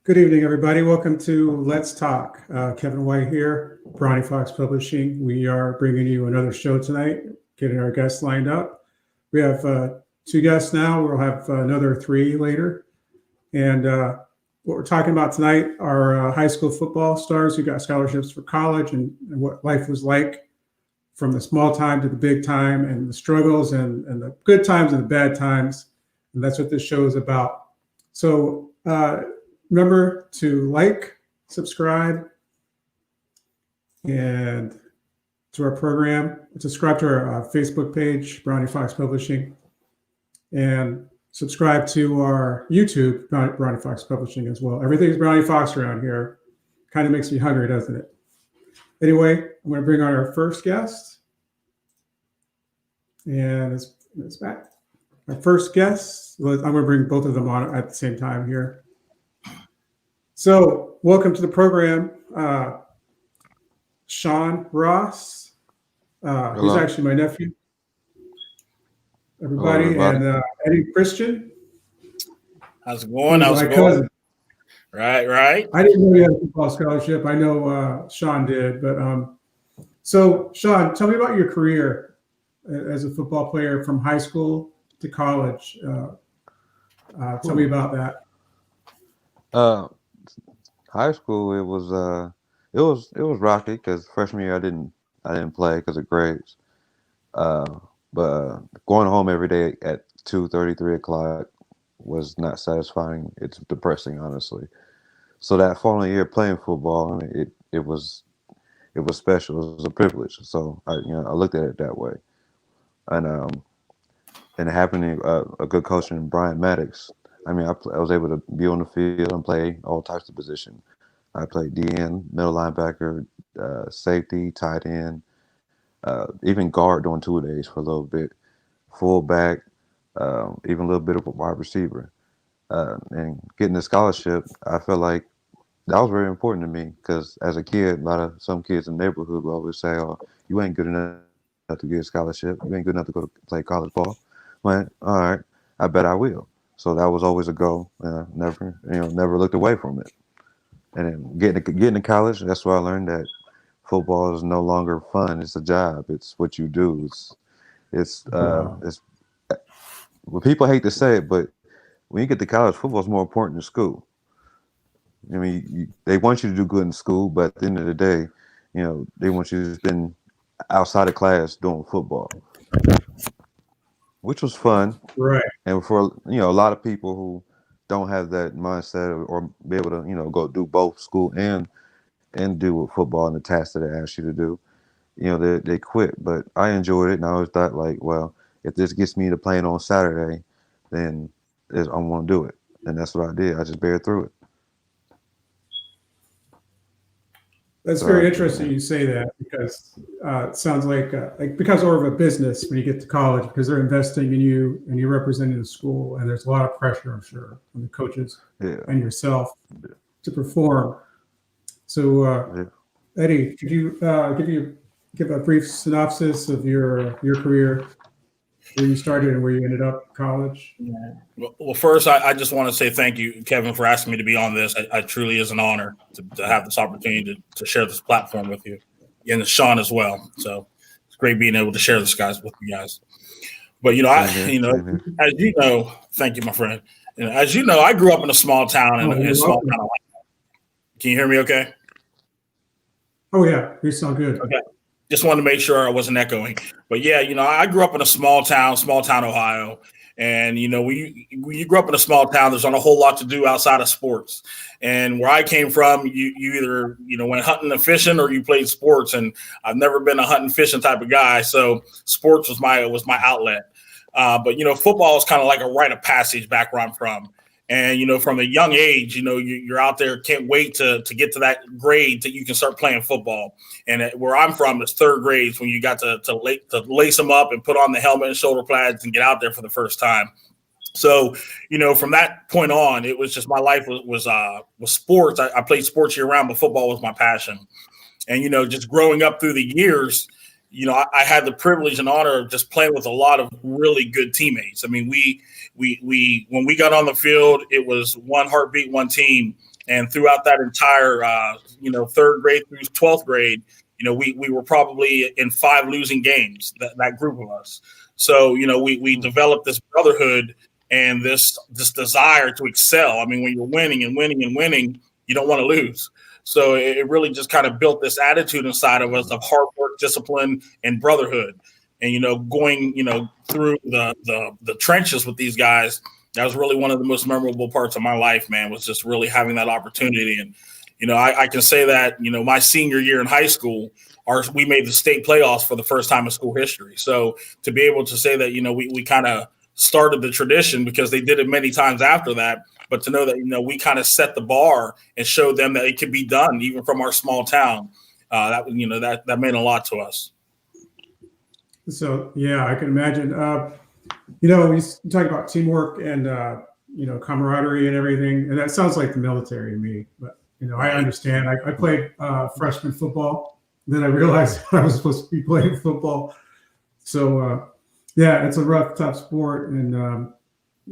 Good evening, everybody. Welcome to Let's Talk. Kevin White here, Brownie Fox Publishing. We are bringing you another show tonight, getting our guests lined up. We have two guests now. We'll have another three later. And what we're talking about tonight are high school football stars who got scholarships for college and what life was like from the small time to the big time, and the struggles and the good times and the bad times. And that's what this show is about. So, remember to like, subscribe, and to our program. Subscribe to our Facebook page, Brownie Fox Publishing, and subscribe to our YouTube, Brownie Fox Publishing as well. Everything's Brownie Fox around here. Kind of makes me hungry, doesn't it? Anyway, I'm going to bring on our first guest. And it's back. Our first guest, I'm going to bring both of them on at the same time here. So, welcome to the program, Sean Ross. He's actually my nephew. Everybody. And Eddie Christian. How's it going? How's it going? Cousin. Right. I didn't know he had a football scholarship. I know Sean did, but so Sean, tell me about your career as a football player from high school to college. Tell me about that. High school, it was rocky because freshman year I didn't play because of grades. But going home every day at 2:30, 3 o'clock was not satisfying. It's depressing, honestly. So that following year playing football, it was special. It was a privilege. So I looked at it that way, and happening a good coach in Brian Maddox. I mean, I was able to be on the field and play all types of positions. I played DN, middle linebacker, safety, tight end, even guard during 2 days for a little bit, fullback, even a little bit of a wide receiver. And getting the scholarship, I felt like that was very important to me because as a kid, some kids in the neighborhood will always say, "Oh, you ain't good enough to get a scholarship. You ain't good enough to go to play college ball." I went, all right, I bet I will. So that was always a goal. Never looked away from it. And then getting to college, that's where I learned that football is no longer fun. It's a job. It's what you do. It's well, people hate to say it, but when you get to college, football is more important than school. I mean, they want you to do good in school, but at the end of the day, they want you to spend outside of class doing football, which was fun. Right. And for a lot of people who don't have that mindset or be able to go do both school and do with football and the tasks that they ask you to do, they quit. But I enjoyed it, and I always thought well, if this gets me to playing on Saturday, then I want to do it, and that's what I did. I just bear through it. That's very interesting you say that because it sounds like it becomes more of a business when you get to college because they're investing in you and you're representing the school, and there's a lot of pressure, I'm sure, on the coaches and yourself to perform. So, Eddie, could you give a brief synopsis of your career, where you started and where you ended up in college? Well, first, I just want to say thank you, Kevin, for asking me to be on this. I truly is an honor to have this opportunity to share this platform with you, and Sean as well. So it's great being able to share this with you guys. But as you know, thank you, my friend. As you know, I grew up in a small town in a small town. Can you hear me? Okay. Oh yeah, you sound good. Okay. Just wanted to make sure I wasn't echoing. But yeah, I grew up in a small town, Ohio. And, when you grew up in a small town, there's not a whole lot to do outside of sports. And where I came from, you either, went hunting and fishing or you played sports. And I've never been a hunting fishing type of guy. So sports was my outlet. But football is kind of like a rite of passage back where I'm from. And, from a young age, you're out there, can't wait to get to that grade that you can start playing football. And where I'm from, it's third grade when you got to lace them up and put on the helmet and shoulder pads and get out there for the first time. So, from that point on, it was just my life was sports. I played sports year round, but football was my passion. And, just growing up through the years, I had the privilege and honor of just playing with a lot of really good teammates. I mean, we when we got on the field, it was one heartbeat, one team. And throughout that entire, third grade through 12th grade, we were probably in 5 losing games, that group of us. So, we developed this brotherhood and this desire to excel. I mean, when you're winning and winning and winning, you don't want to lose. So it really just kind of built this attitude inside of us of hard work, discipline, and brotherhood. And, going, through the trenches with these guys, that was really one of the most memorable parts of my life, man, was just really having that opportunity. And, I can say that, my senior year in high school, we made the state playoffs for the first time in school history. So to be able to say that, we kind of started the tradition because they did it many times after that. But to know that, we kind of set the bar and showed them that it could be done even from our small town, that meant a lot to us. So, yeah, I can imagine. You talk about teamwork and, camaraderie and everything. And that sounds like the military to me. But, I understand. I played freshman football. Then I realized I was supposed to be playing football. So, it's a rough, tough sport. And,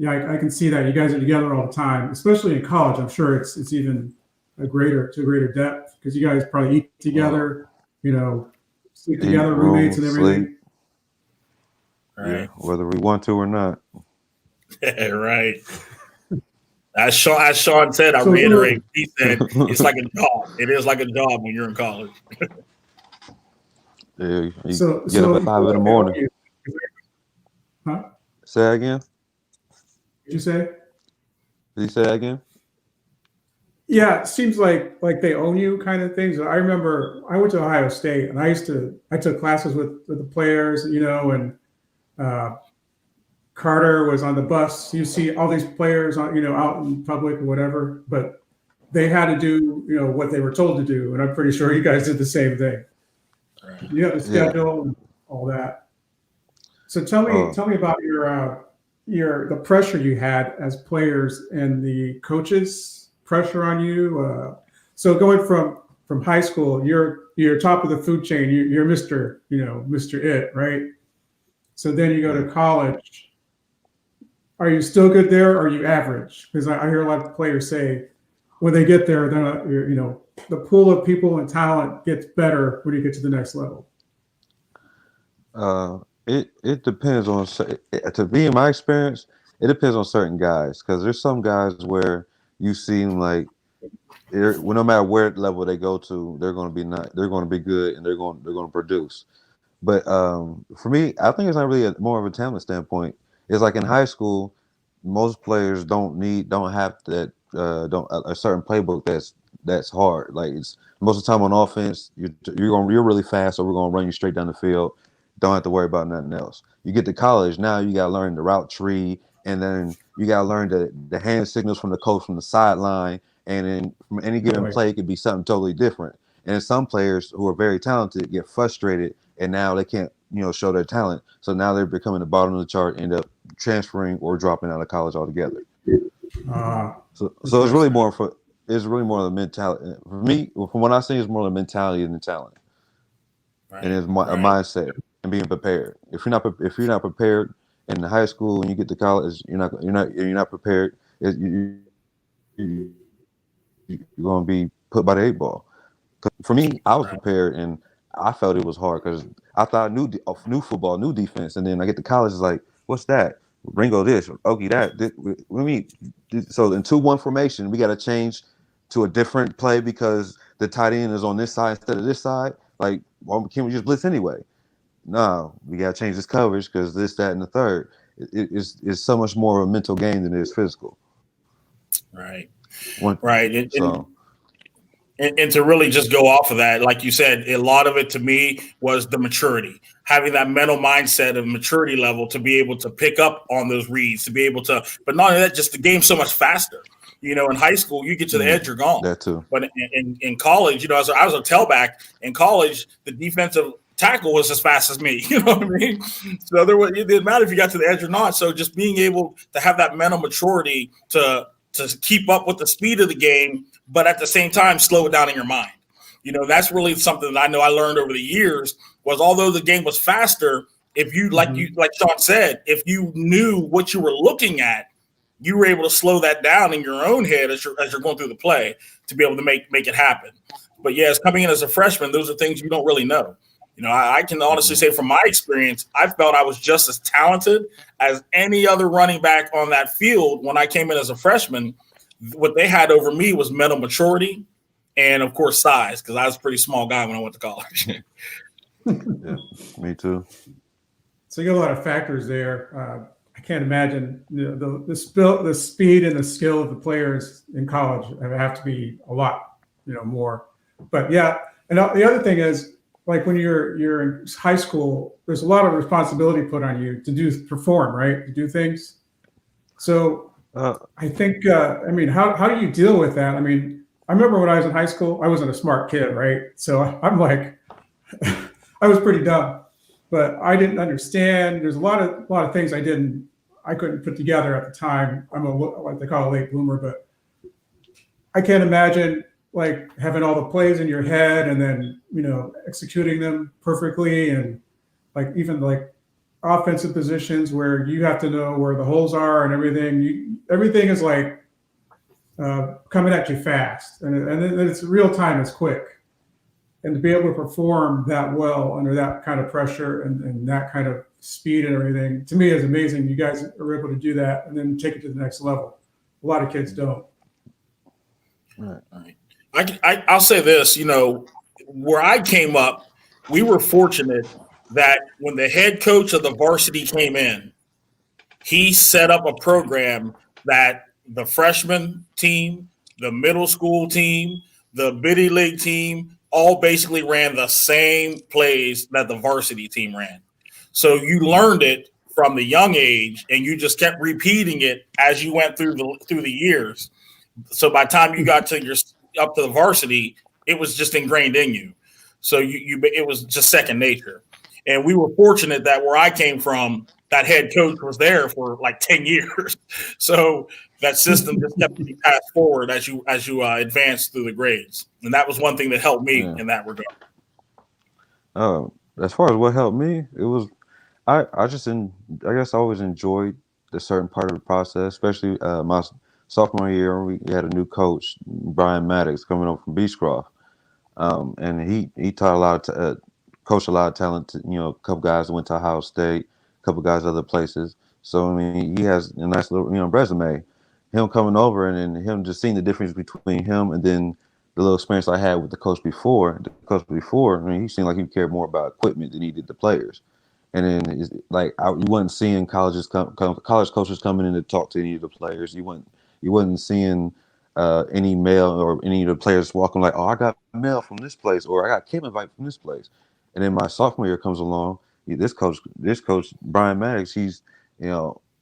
I can see that you guys are together all the time, especially in college. I'm sure it's even to a greater depth because you guys probably eat together, sleep together, roommates and everything. Sleep. Right. Yeah, whether we want to or not. Right. As Sean said, I reiterate, he said, it's like a job. It is like a job when you're in college. Yeah, you get up at 5 in the morning. Huh? Say that again? Did you say? Did you say that again? Yeah, it seems like they own you kind of things. I remember I went to Ohio State and I took classes with the players, and Carter was on the bus. You see all these players on, out in public or whatever, but they had to do, what they were told to do. And I'm pretty sure you guys did the same thing. Right. You have the schedule and all that. So tell me about the pressure you had as players and the coaches' pressure on you. So going from high school, you're top of the food chain. You're Mr. Mr. It, right? So then you go to college. Are you still good there or are you average? Because I hear a lot of players say when they get there, they're not, the pool of people and talent gets better when you get to the next level. It depends on, to be in my experience, it depends on certain guys. Because there's some guys where you seem like no matter where level they go to, they're going to be good and they're going to produce. But for me, I think it's not really more of a talent standpoint. It's like in high school, most players don't have that a certain playbook that's hard. Like it's most of the time on offense, you're really fast, so we're gonna run you straight down the field. Don't have to worry about nothing else. You get to college now, you gotta learn the route tree, and then you gotta learn the hand signals from the coach from the sideline, and then from any given play, it could be something totally different. And some players who are very talented get frustrated, and now they can't show their talent. So now they're becoming the bottom of the chart, end up transferring or dropping out of college altogether. So it's really more of the mentality. For me, from what I see, it's more the mentality than the talent, right. And it's a mindset and being prepared. If you're not prepared in high school when you get to college, you're not prepared. You're going to be put by the 8 ball. For me, I was prepared and I felt it was hard because I thought I knew football, knew defense, and then I get to college, it's like, what's that? Ringo this, Okie that. So in 2-1 formation, we got to change to a different play because the tight end is on this side instead of this side. Like, why can't we just blitz anyway? No, we got to change this coverage because this, that, and the third. it's so much more of a mental game than it is physical. Right. One, Right. so And to really just go off of that, like you said, a lot of it to me was the maturity, having that mental mindset of maturity level to be able to pick up on those reads, to be able to, but not only that, just the game's so much faster. In high school, you get to the edge, you're gone. that too. But in college, as I was a tailback in college, the defensive tackle was as fast as me. You know what I mean? So it didn't matter if you got to the edge or not. So just being able to have that mental maturity to keep up with the speed of the game, but at the same time, slow it down in your mind. That's really something that I know I learned over the years was although the game was faster, if you, like Sean said, if you knew what you were looking at, you were able to slow that down in your own head as you're going through the play to be able to make it happen. But yes, coming in as a freshman, those are things you don't really know. I can honestly say from my experience, I felt I was just as talented as any other running back on that field when I came in as a freshman. What they had over me was mental maturity and, of course, size, because I was a pretty small guy when I went to college. Yeah, me too. So you got a lot of factors there. I can't imagine the speed and the skill of the players in college have to be a lot, more. But yeah, and the other thing is, like when you're in high school, there's a lot of responsibility put on you to perform, right? To do things. So I think, how do you deal with that? I mean, I remember when I was in high school, I wasn't a smart kid, right? So I'm like, I was pretty dumb, but I didn't understand. There's a lot of things I couldn't put together at the time. I'm what they call a late bloomer, but I can't imagine like having all the plays in your head and then, executing them perfectly. And like, even like offensive positions where you have to know where the holes are and everything, everything is like coming at you fast. And then it's real time, it's quick. And to be able to perform that well under that kind of pressure and that kind of speed and everything, to me is amazing. You guys are able to do that and then take it to the next level. A lot of kids don't. Right. I'll say this, where I came up, we were fortunate that when the head coach of the varsity came in, he set up a program that the freshman team, the middle school team, the Biddy League team, all basically ran the same plays that the varsity team ran. So you learned it from the young age, and you just kept repeating it as you went through the years. So by the time you got to up to the varsity, it was just ingrained in you. So it was just second nature. And we were fortunate that where I came from, that head coach was there for like 10 years. So that system just kept being passed forward as you advanced through the grades. And that was one thing that helped me in that regard. As far as what helped me, it was I guess I always enjoyed the certain part of the process, especially my sophomore year. We had a new coach, Brian Maddox, coming over from Beechcroft, and he taught a lot of coached a lot of talent. A couple guys that went to Ohio State, a couple guys other places. So I mean, he has a nice little resume. Him coming over and then him just seeing the difference between him and then the little experience I had with the coach before. I mean, he seemed like he cared more about equipment than he did the players. And then it's like you wasn't seeing college coaches coming in to talk to any of the players. You wasn't seeing any mail or any of the players walking like, oh, I got mail from this place or I got camp invite from this place. And then my sophomore year comes along. This coach Brian Maddox, he's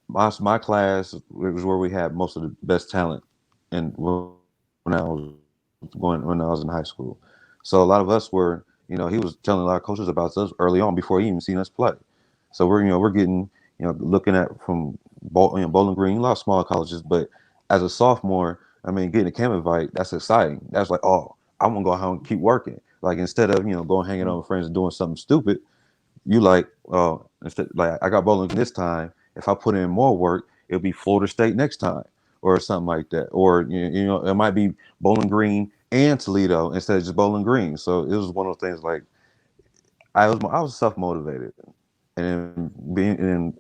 my class was where we had most of the best talent, and when I was in high school. So a lot of us were, he was telling a lot of coaches about us early on before he even seen us play. So we're getting, looking at from Bowling Green, a lot of smaller colleges, but as a sophomore, I mean, getting a camp invite, that's exciting. That's like, oh, I'm gonna go home and keep working. Like instead of going hanging out with friends and doing something stupid, you like, instead, like I got Bowling Green this time. If I put in more work, it'll be Florida State next time, or something like that. Or it might be Bowling Green and Toledo instead of just Bowling Green. So it was one of those things. Like I was self motivated, and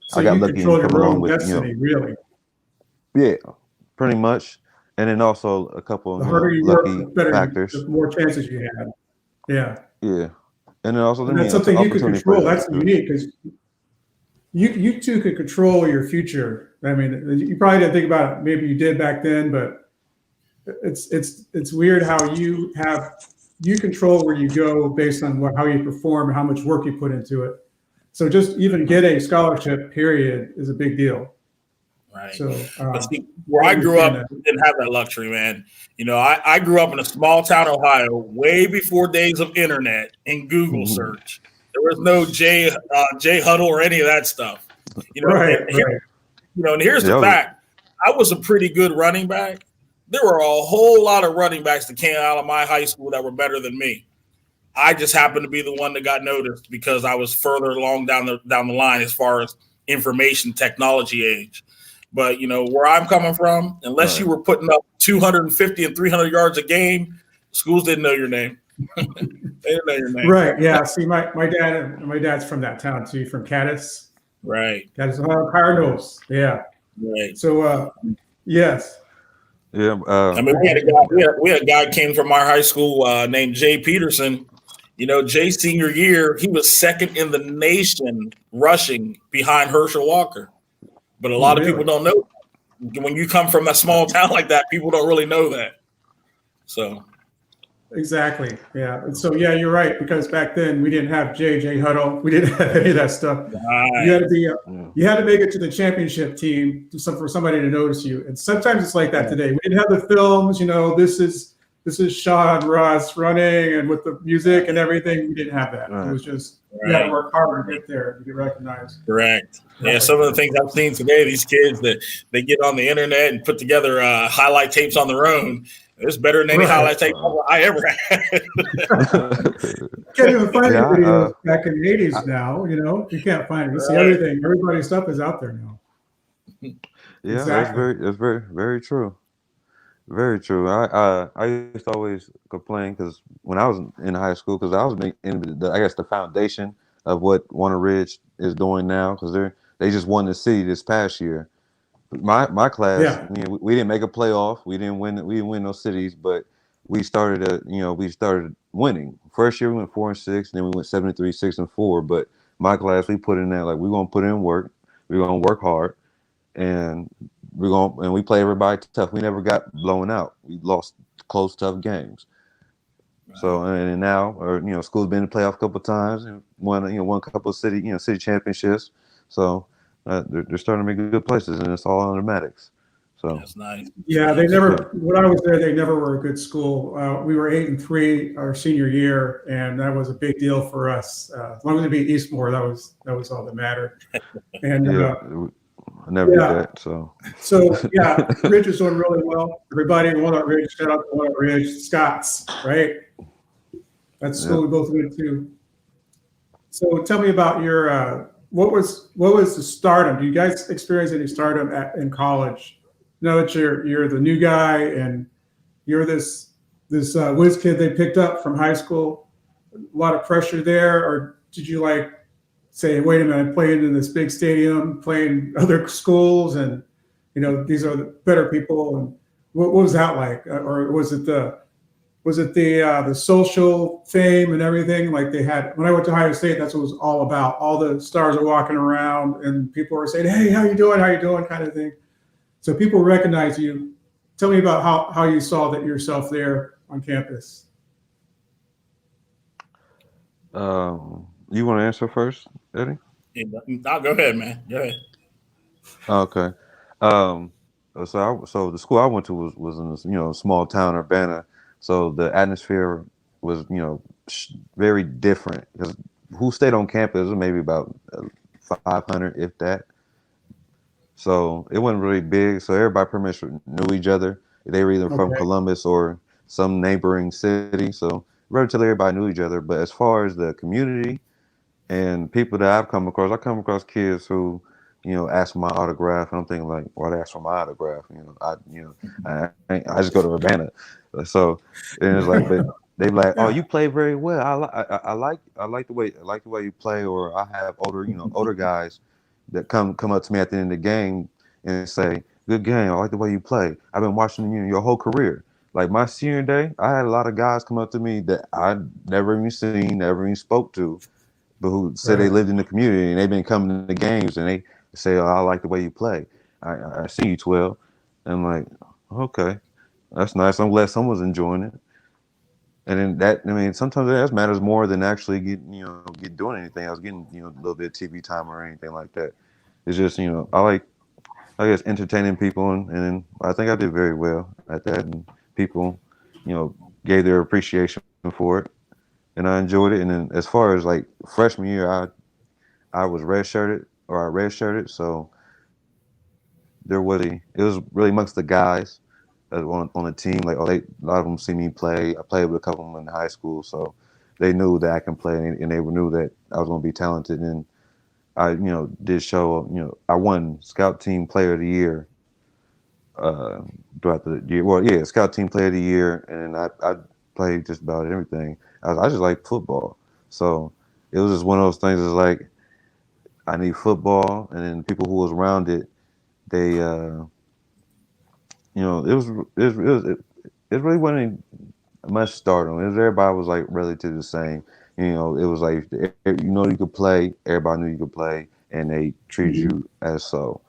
so I got you lucky control and your along own with destiny, really. Yeah, pretty much. And then also a couple The of harder you lucky work, the better, factors. the more chances you have. Yeah. Yeah, and then also And that's something you can opportunity control. plays That's a factor. unique because you two could control your future. I mean, you probably didn't think about it. Maybe you did back then, but it's weird how you control where you go based on how you perform and how much work you put into it. So just even getting a scholarship, period, is a big deal. Right. So, but see, where I grew up, didn't have that luxury, man. You know, I grew up in a small town, Ohio, way before days of internet and Google search. There was no J Huddle or any of that stuff. You know, and here's the fact: I was a pretty good running back. There were a whole lot of running backs that came out of my high school that were better than me. I just happened to be the one that got noticed because I was further along down the line as far as information technology age. But, you know, where I'm coming from, unless you were putting up 250 and 300 yards a game, schools didn't know your name. They didn't know your name. Right. Yeah. See, my dad's from that town too, from Cadiz. Right. Cadiz, Ohio Cardinals. Yeah. Right. So, yes. Yeah. I mean, we had a guy came from our high school named Jay Peterson. You know, Jay's senior year, he was second in the nation rushing behind Herschel Walker. But a lot of people don't know. When you come from a small town like that, people don't really know that. So. Exactly. Yeah. And so, yeah, you're right. Because back then we didn't have J Huddle. We didn't have any of that stuff. Right. You had to make it to the championship team for somebody to notice you. And sometimes it's like that today. We didn't have the films, you know, this is Sean Ross running and with the music and everything. We didn't have that. It was just you had to work hard to get there to get recognized. Correct. Yeah, some of the things I've seen today, these kids that they get on the internet and put together highlight tapes on their own. It's better than any highlight tape I ever had. Can't even find videos back in the 80s now. You know, you can't find it. You see everything. Everybody's stuff is out there now. Yeah, exactly. That's very, very true. Very true. I used to always complain because when I was in high school, because I was in the foundation of what Warner Ridge is doing now, because they just won the city this past year. My class, you know, we didn't make a playoff. We didn't win those cities, but we started winning. First year we went 4-6, and then we went 7-3, 6-4. But my class, we put in there like we're gonna put in work. We're gonna work hard, and we play everybody tough. We never got blown out. We lost close, tough games. Right. So and now, school's been in the playoff a couple of times and won a couple of city championships. So they're starting to make good places, and it's all automatics. So that's nice. Yeah, they never. When I was there, they never were a good school. We were 8-3 our senior year, and that was a big deal for us. As long as we beat Eastmore, that was all that mattered. And I never did that. So yeah, Ridge is doing really well. Everybody in Walnut Ridge, shout out to Walnut Ridge, Scots, right? That's school we both went to. So tell me about your what was the stardom? Do you guys experience any stardom in college? Know that you're the new guy and you're this whiz kid they picked up from high school. A lot of pressure there, or did you say, wait a minute, I'm playing in this big stadium, playing other schools, and these are the better people? And what was that like? Or was it the social fame and everything like they had when I went to Ohio State? That's what it was all about. All the stars are walking around and people are saying, hey, how you doing kind of thing. So people recognize you. Tell me about how you saw that yourself there on campus. You want to answer first, Eddie? No, go ahead, man. Go ahead. Okay. So the school I went to was in a small town, Urbana. So the atmosphere was very different because who stayed on campus was maybe about 500, if that. So it wasn't really big. So everybody pretty much knew each other. They were either from Columbus or some neighboring city. So relatively everybody knew each other. But as far as the community and people that I come across kids who, ask for my autograph, and I'm thinking like, why they ask for my autograph? I just go to Urbana. So and it's like, but they be like, oh, you play very well. I like the way you play. Or I have older guys that come up to me at the end of the game and say, good game. I like the way you play. I've been watching you your whole career. Like my senior day, I had a lot of guys come up to me that I never even seen, never even spoke to. but who said they Right. lived in the community and they've been coming to the games and they say, "Oh, I like the way you play. I see you 12." And I'm like, okay, that's nice. I'm glad someone's enjoying it. And then that, I mean, sometimes that matters more than actually doing anything else, getting, a little bit of TV time or anything like that. It's just, I guess, entertaining people. And I think I did very well at that. And people, gave their appreciation for it. And I enjoyed it. And then as far as like freshman year, I was redshirted. So it was really amongst the guys on the team. Like, a lot of them see me play. I played with a couple of them in high school, so they knew that I can play, and they knew that I was going to be talented. And I, did show. I won Scout Team Player of the Year throughout the year. Well, yeah, Scout Team Player of the Year, and I played just about everything. I just like football, so it was just one of those things. It's like I need football, and then people who was around it, they. It really wasn't much stardom. Everybody was like relatively the same. It was like you could play. Everybody knew you could play, and they treated you as so.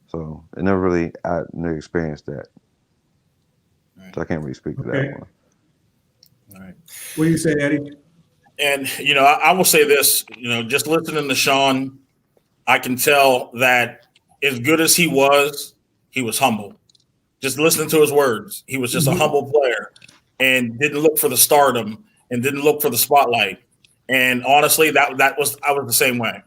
So I never experienced that. Right. So I can't really speak to Okay. that one. All right. What do you say, Eddie? And I will say this. Just listening to Sean, I can tell that as good as he was humble. Just listening to his words, he was just a humble player and didn't look for the stardom and didn't look for the spotlight. And honestly, I was the same way.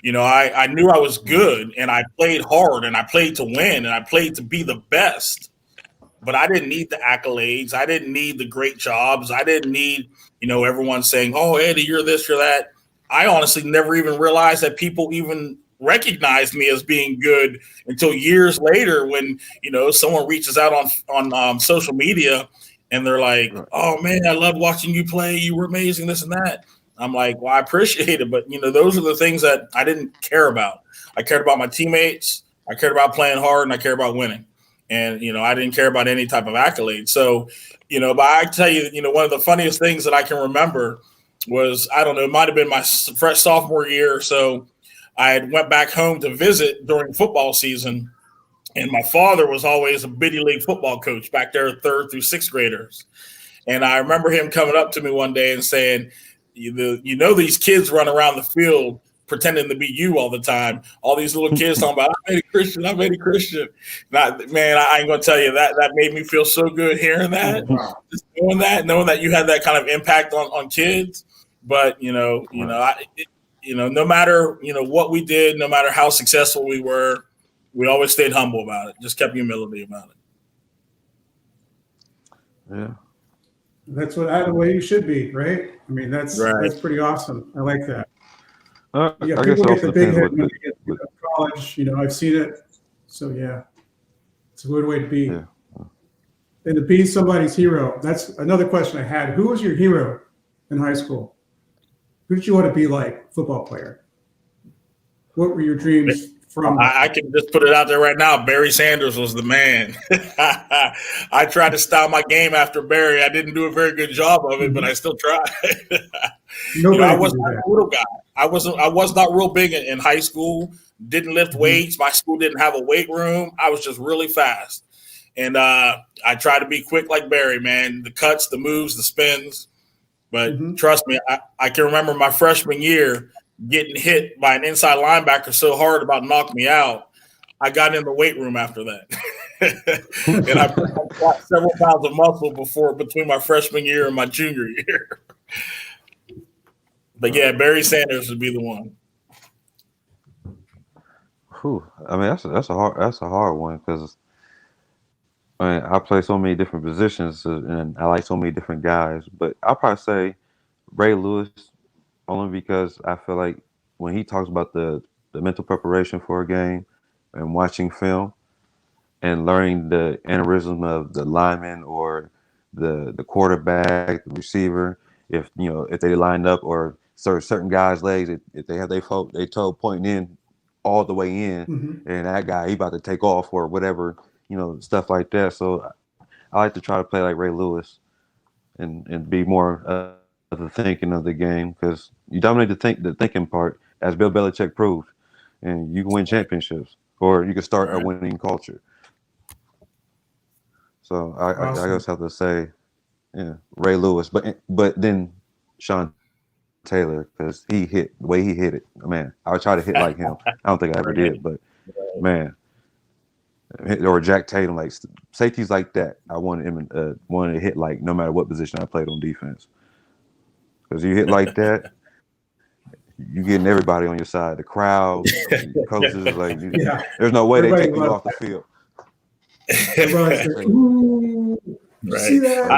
I knew I was good and I played hard and I played to win and I played to be the best. But I didn't need the accolades. I didn't need the great jobs. I didn't need, everyone saying, "Oh, Eddie, you're this, you're that." I honestly never even realized that people even recognized me as being good until years later when, someone reaches out on social media and they're like, "Oh man, I loved watching you play. You were amazing, this and that." I'm like, "Well, I appreciate it, but those are the things that I didn't care about. I cared about my teammates. I cared about playing hard, and I cared about winning. And I didn't care about any type of accolade." So, but I tell you, one of the funniest things that I can remember was, I don't know, it might have been my fresh sophomore year or so. I had went back home to visit during football season, and my father was always a biddy league football coach back there, 3rd through 6th graders. And I remember him coming up to me one day and saying, these kids run around the field pretending to be you all the time. All these little kids talking about, "I made a Christian, I made a Christian." Man, I ain't gonna tell you that made me feel so good hearing that, just knowing that you had that kind of impact on kids. But no matter what we did, no matter how successful we were, we always stayed humble about it. Just kept humility about it. Yeah. That's the way you should be, right? I mean, that's pretty awesome. I like that. I People guess get the big depends head when what they get to college. I've seen it. So yeah, it's a good way to be. Yeah. And to be somebody's hero. That's another question I had. Who was your hero in high school? Who did you want to be like, football player? What were your dreams from? I can just put it out there right now. Barry Sanders was the man. I tried to style my game after Barry. I didn't do a very good job of it, but I still tried. I was not a little guy. I was not real big in high school. Didn't lift weights. My school didn't have a weight room. I was just really fast. And I tried to be quick like Barry, man. The cuts, the moves, the spins. But trust me, I can remember my freshman year getting hit by an inside linebacker so hard about to knock me out. I got in the weight room after that. And I got several pounds of muscle between my freshman year and my junior year. But yeah, Barry Sanders would be the one. Whew. I mean, that's a hard one because I play so many different positions and I like so many different guys. But I'll probably say Ray Lewis, only because I feel like when he talks about the mental preparation for a game and watching film and learning the mannerism of the lineman or the quarterback, the receiver, if they lined up or certain guys' legs, if they have their toe pointing in all the way in, and that guy he about to take off or whatever, stuff like that. So I like to try to play like Ray Lewis and be more the thinking of the game because you dominate the thinking part, as Bill Belichick proved, and you can win championships or you can start a winning culture. So I just have to say, yeah, Ray Lewis, but then Sean Taylor, because he hit the way he hit it. Man, I would try to hit like him. I don't think I ever did, but man, or Jack Tatum, like safeties like that. I wanted him wanted to hit like no matter what position I played on defense, because you hit like that, you getting everybody on your side. The crowd, the coaches, like there's no way Everybody they take you off the field. Everybody's like, ooh, you see that?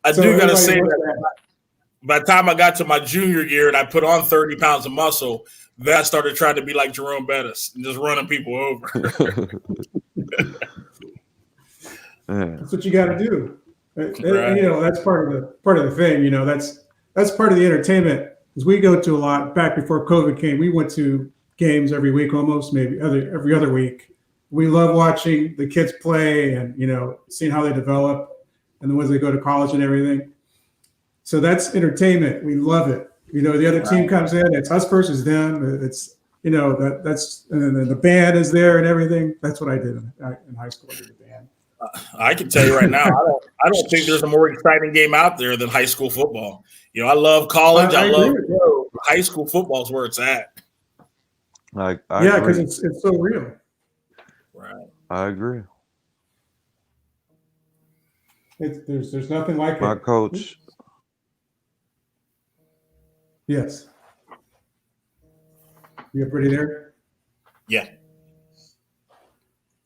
I do gotta say that by the time I got to my junior year and I put on 30 pounds of muscle, then I started trying to be like Jerome Bettis and just running people over. That's what you got to do. Right. And, that's part of the thing. That's part of the entertainment. Because we go to a lot back before COVID came. We went to games every week, almost maybe every other week. We love watching the kids play and seeing how they develop and the ones they go to college and everything. So that's entertainment. We love it. The other team comes in, it's us versus them. It's that's and then the band is there and everything. That's what I did in high school. I did the band. I can tell you right now, I don't think there's a more exciting game out there than high school football. I love college. I love high school football is where it's at. I because it's so real. Right. I agree. There's nothing like my it. coach. Yes. You everybody there? Yeah.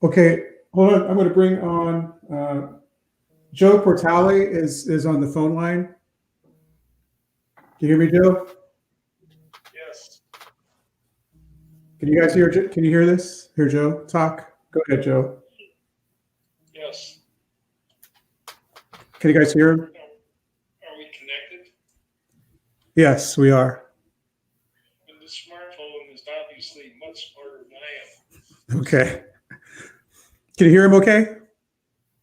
Okay, hold on. I'm going to bring on Joe Portale is on the phone line. Can you hear me, Joe? Yes. Can you guys hear? Can you hear this? Hear Joe talk? Go ahead, Joe. Yes. Can you guys hear him? Are we connected? Yes, we are. And the smartphone is obviously much smarter than I am. Okay. Can you hear him okay?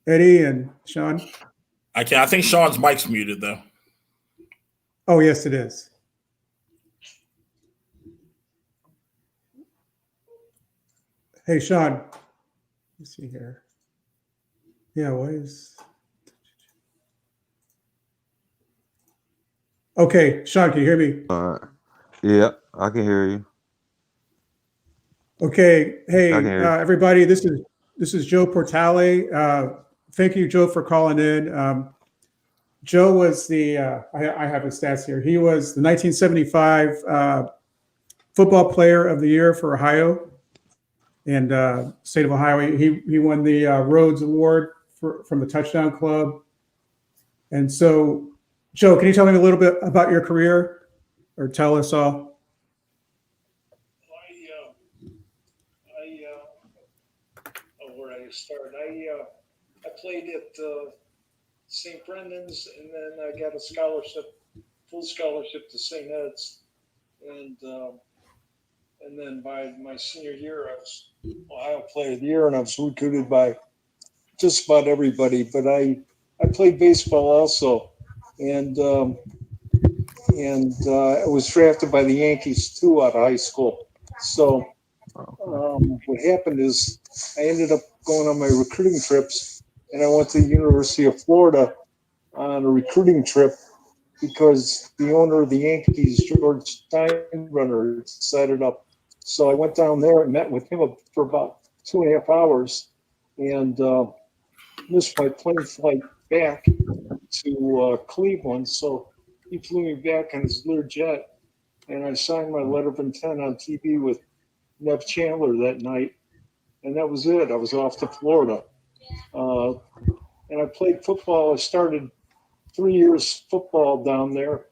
Eddie and Sean? I can. I think Sean's mic's muted though. Oh, yes, it is. Hey, Sean. Let me see here. Yeah, what is... Okay, Sean, can you hear me? Yeah, I can hear you. Okay. Hey, everybody, this is Joe Portale. Thank you, Joe, for calling in. Joe was I have his stats here. He was the 1975 football player of the year for Ohio and state of Ohio. He won the Rhodes Award from the Touchdown Club. And so, Joe, can you tell me a little bit about your career or tell us all? Where I started, I played at St. Brendan's, and then I got a full scholarship to St. Ed's, and then by my senior year, I was Ohio Player of the Year, and I was recruited by just about everybody. But I played baseball also, and I was drafted by the Yankees too out of high school. So what happened is I ended up going on my recruiting trips, and I went to the University of Florida on a recruiting trip because the owner of the Yankees, George Steinbrenner, set it up. So I went down there and met with him for about 2.5 hours, and missed my plane flight back to Cleveland. So he flew me back on his Learjet, and I signed my letter of intent on TV with Nev Chandler that night, and that was it. I was off to Florida, and I played football. I started 3 years football down there,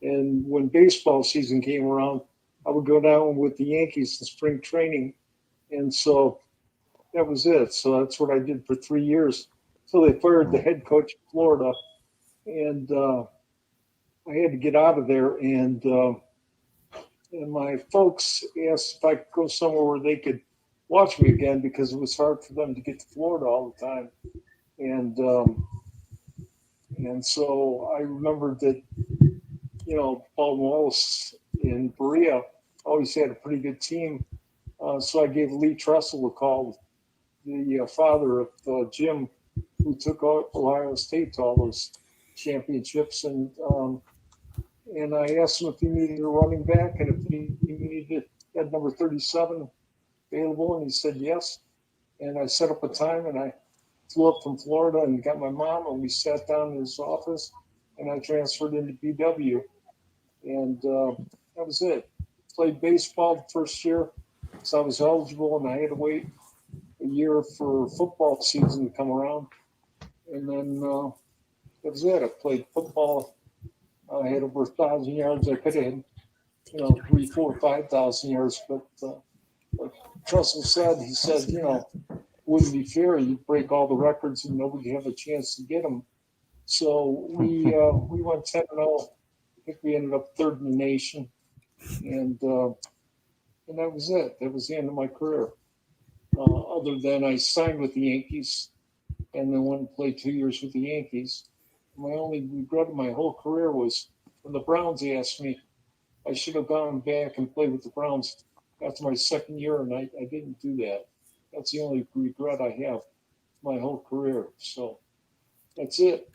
and when baseball season came around, I would go down with the Yankees in spring training, and so that was it. So that's what I did for 3 years. So they fired the head coach of Florida, and I had to get out of there, and my folks asked if I could go somewhere where they could watch me again because it was hard for them to get to Florida all the time. And And so I remembered that, Paul Wallace and Berea always had a pretty good team. So I gave Lee Tressel a call, the father of Jim, who took Ohio State to all those championships. And I asked him if he needed a running back and if he needed that number 37 available. And he said yes. And I set up a time and I flew up from Florida and got my mom and we sat down in his office and I transferred into BW. And that was it. Played baseball the first year because I was eligible and I had to wait a year for football season to come around. And then that was it. I played football. I had over 1,000 yards. I could have had, 3, 4, 5,000 yards. But like Trussell said, he said, wouldn't be fair. You'd break all the records and nobody have a chance to get them. So we went 10-0. I think we ended up third in the nation. And that was it. That was the end of my career. Other than I signed with the Yankees and then went and played 2 years with the Yankees. My only regret of my whole career was when the Browns asked me, I should have gone back and played with the Browns after my second year, and I didn't do that. That's the only regret I have my whole career. So that's it.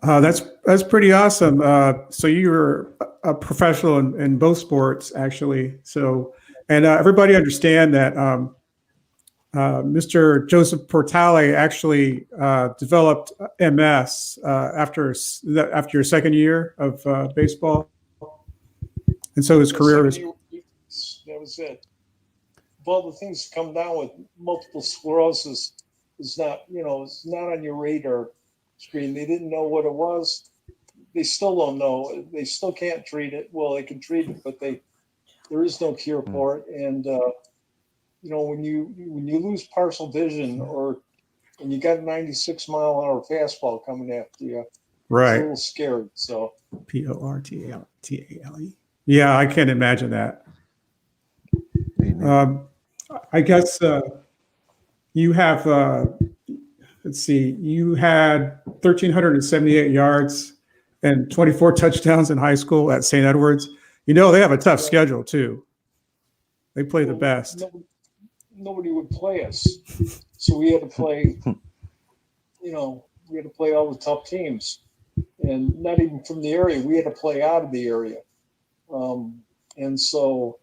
That's pretty awesome. So you were a professional in both sports, actually. So, and everybody understand that Mr. Joseph Portale actually developed MS after your second year of baseball, and so his career was. That was it. All the things that come down with multiple sclerosis is not, it's not on your radar screen. They didn't know what it was. They still don't know. They still can't treat it. Well, they can treat it, but there is no cure for it. And when you lose partial vision and you got a 96-mile-an-hour fastball coming after you, Right. It's a little scared. So Portale. Yeah, I can't imagine that. I guess you have. Let's see. You had 1,378 yards and 24 touchdowns in high school at St. Edwards. They have a tough schedule too. They play the best. Nobody would play us, so we had to play. We had to play all the tough teams, and not even from the area. We had to play out of the area, and so.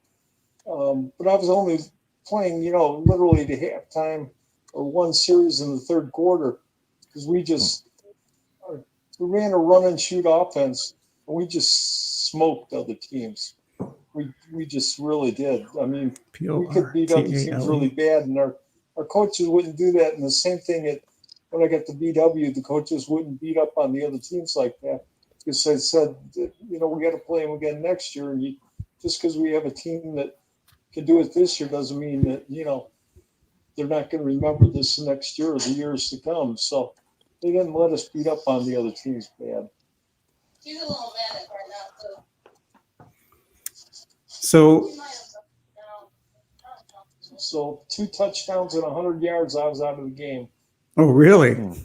But I was only playing, literally to halftime or one series in the third quarter because we ran a run and shoot offense and we just smoked other teams. We just really did. I mean, we could beat other teams really bad, and our coaches wouldn't do that. And the same thing when I got to BW, the coaches wouldn't beat up on the other teams like that because they said, that, we got to play them again next year. And just because we have a team that can do it this year doesn't mean that they're not going to remember this next year or the years to come. So they didn't let us beat up on the other teams bad. She's a little manic right now, So 2 touchdowns and 100 yards, I was out of the game. Oh, really? That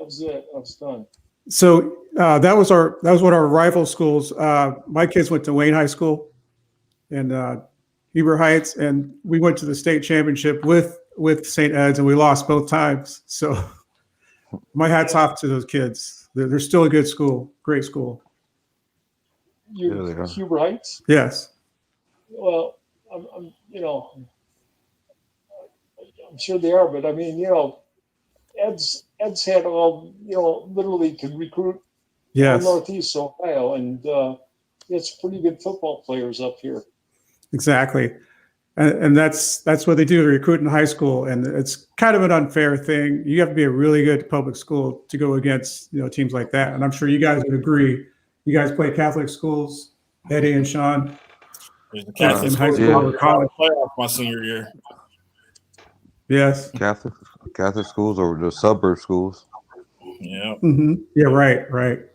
was it. I was done. So that was one of our rival schools. My kids went to Wayne High School in Heber Heights, and we went to the state championship with St. Ed's, and we lost both times. So my hat's off to those kids. They're still a good school, great school. Heber Heights? Yes. Well, I'm sure they are, but I mean, Ed's had all, literally could recruit Yes. Northeast Ohio, and it's pretty good football players up here. Exactly. And that's what they do to recruit in high school. And it's kind of an unfair thing. You have to be a really good public school to go against, teams like that. And I'm sure you guys would agree. You guys play Catholic schools, Eddie and Sean. Catholic in high school school or college. playoff my senior year. Yes. Catholic schools or the suburb schools. Yeah. Mm-hmm. Yeah. Right.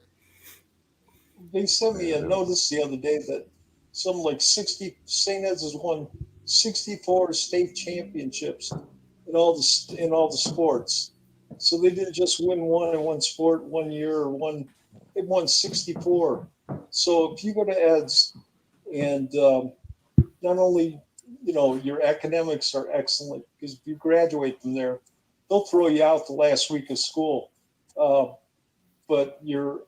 They sent me a notice the other day that something like St. Ed's has won 64 state championships in all the sports, So they didn't just win one in one sport 1 year or one. They won 64. So if you go to Ed's and not only your academics are excellent because if you graduate from there, they'll throw you out the last week of school. But your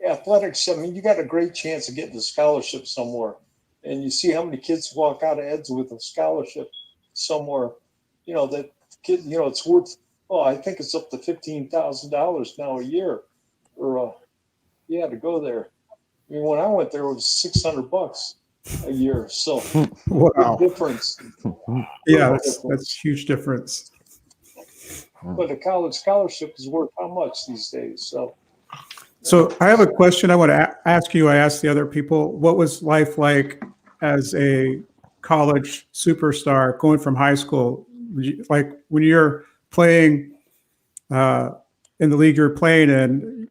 athletics, I mean, you got a great chance of getting a scholarship somewhere. And you see how many kids walk out of Ed's with a scholarship somewhere. That kid, it's worth, I think it's up to $15,000 now a year to go there. I mean, when I went there, it was $600 a year. So Wow. big difference. Yeah, that's huge difference. But a college scholarship is worth how much these days? So I have a question I want to ask you. I asked the other people, what was life like as a college superstar going from high school? Like when you're playing in the league you're playing in,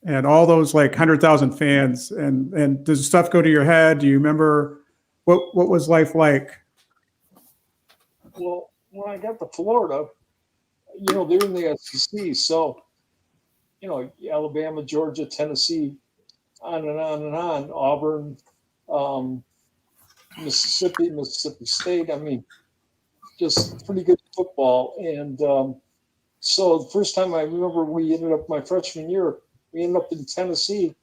and all those like 100,000 fans, and does stuff go to your head? Do you remember what was life like? Well, when I got to Florida, they're in the SEC, so Alabama, Georgia, Tennessee, on and on and on, Auburn, Mississippi State. I mean, just pretty good football. And so the first time I remember we ended up my freshman year, we ended up in Tennessee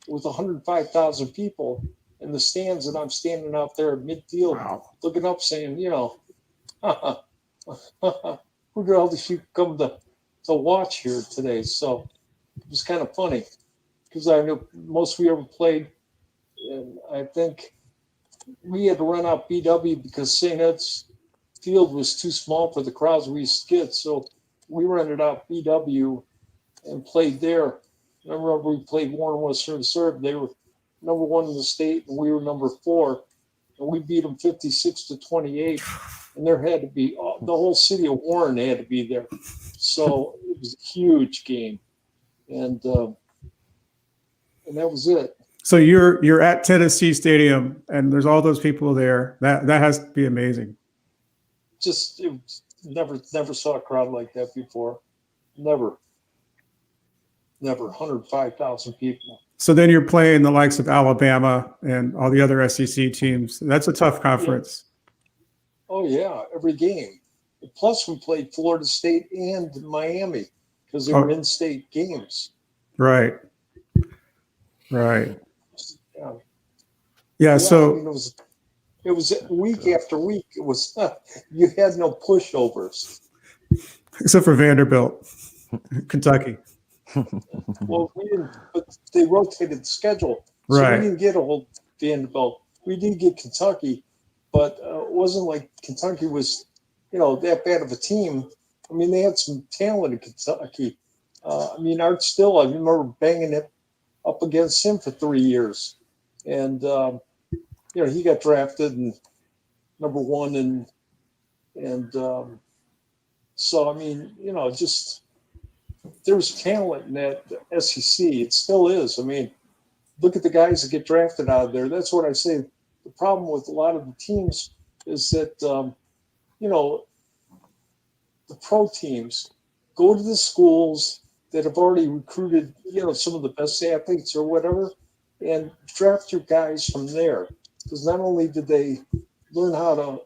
with 105,000 people in the stands, and I'm standing out there at midfield looking up saying, who the hell did you come to watch here today? So it was kind of funny because I knew most we ever played, and I think we had to run out BW because St. Ed's field was too small for the crowds we used to get. So we rented out BW and played there. I remember we played Warren Western Reserve. They were number 1 in the state, and we were number 4, and we beat them 56-28. And there had to be the whole city of Warren had to be there. So it was a huge game, and that was it. So you're at Tennessee Stadium, and there's all those people there. That has to be amazing. Never saw a crowd like that before. Never 105,000 people. So then you're playing the likes of Alabama and all the other SEC teams. That's a tough conference. Oh yeah, every game. Plus we played Florida State and Miami because they were in-state games. Right. Yeah. So I mean, it was week after week. It was you had no pushovers. Except for Vanderbilt, Kentucky. Well, we didn't. But they rotated the schedule, so Right. we didn't get a whole Vanderbilt. We did get Kentucky, but it wasn't like Kentucky was, that bad of a team. I mean, they had some talent in Kentucky. I mean, Art Still, I remember banging it up against him for 3 years, and he got drafted and number 1, and so I mean, just there's talent in that SEC. It still is. I mean, look at the guys that get drafted out of there. That's what I say. The problem with a lot of the teams is that the pro teams go to the schools that have already recruited, some of the best athletes or whatever, and draft your guys from there. Because not only did they learn how to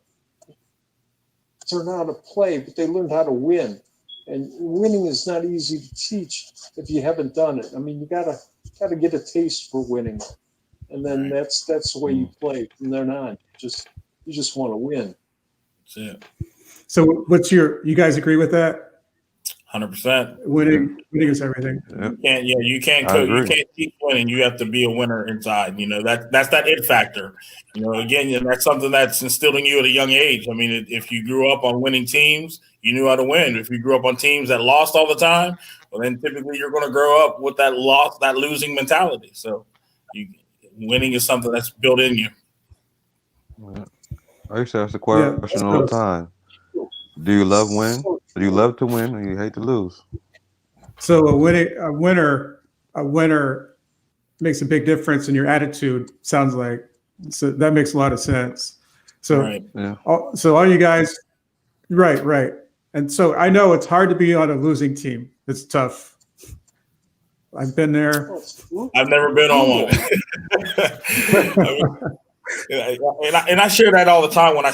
play, but they learned how to win. And winning is not easy to teach if you haven't done it. I mean, you gotta get a taste for winning, and then that's the way you play from then on. You just want to win. That's it. So what's you guys agree with that? 100%. Winning is everything. Yep. You can't I agree. keep winning. You have to be a winner inside. That's that it factor. Again, that's something that's instilled in you at a young age. I mean, if you grew up on winning teams, you knew how to win. If you grew up on teams that lost all the time, well, then typically you're going to grow up with that losing mentality. So, winning is something that's built in you. I used to ask the question all the time. Do you love win? Do you love to win, or you hate to lose? So a winner makes a big difference in your attitude. Sounds like, so that makes a lot of sense. So Right. Yeah. so all you guys, right. And so I know it's hard to be on a losing team. It's tough. I've been there. I've never been on one. And I share that all the time when I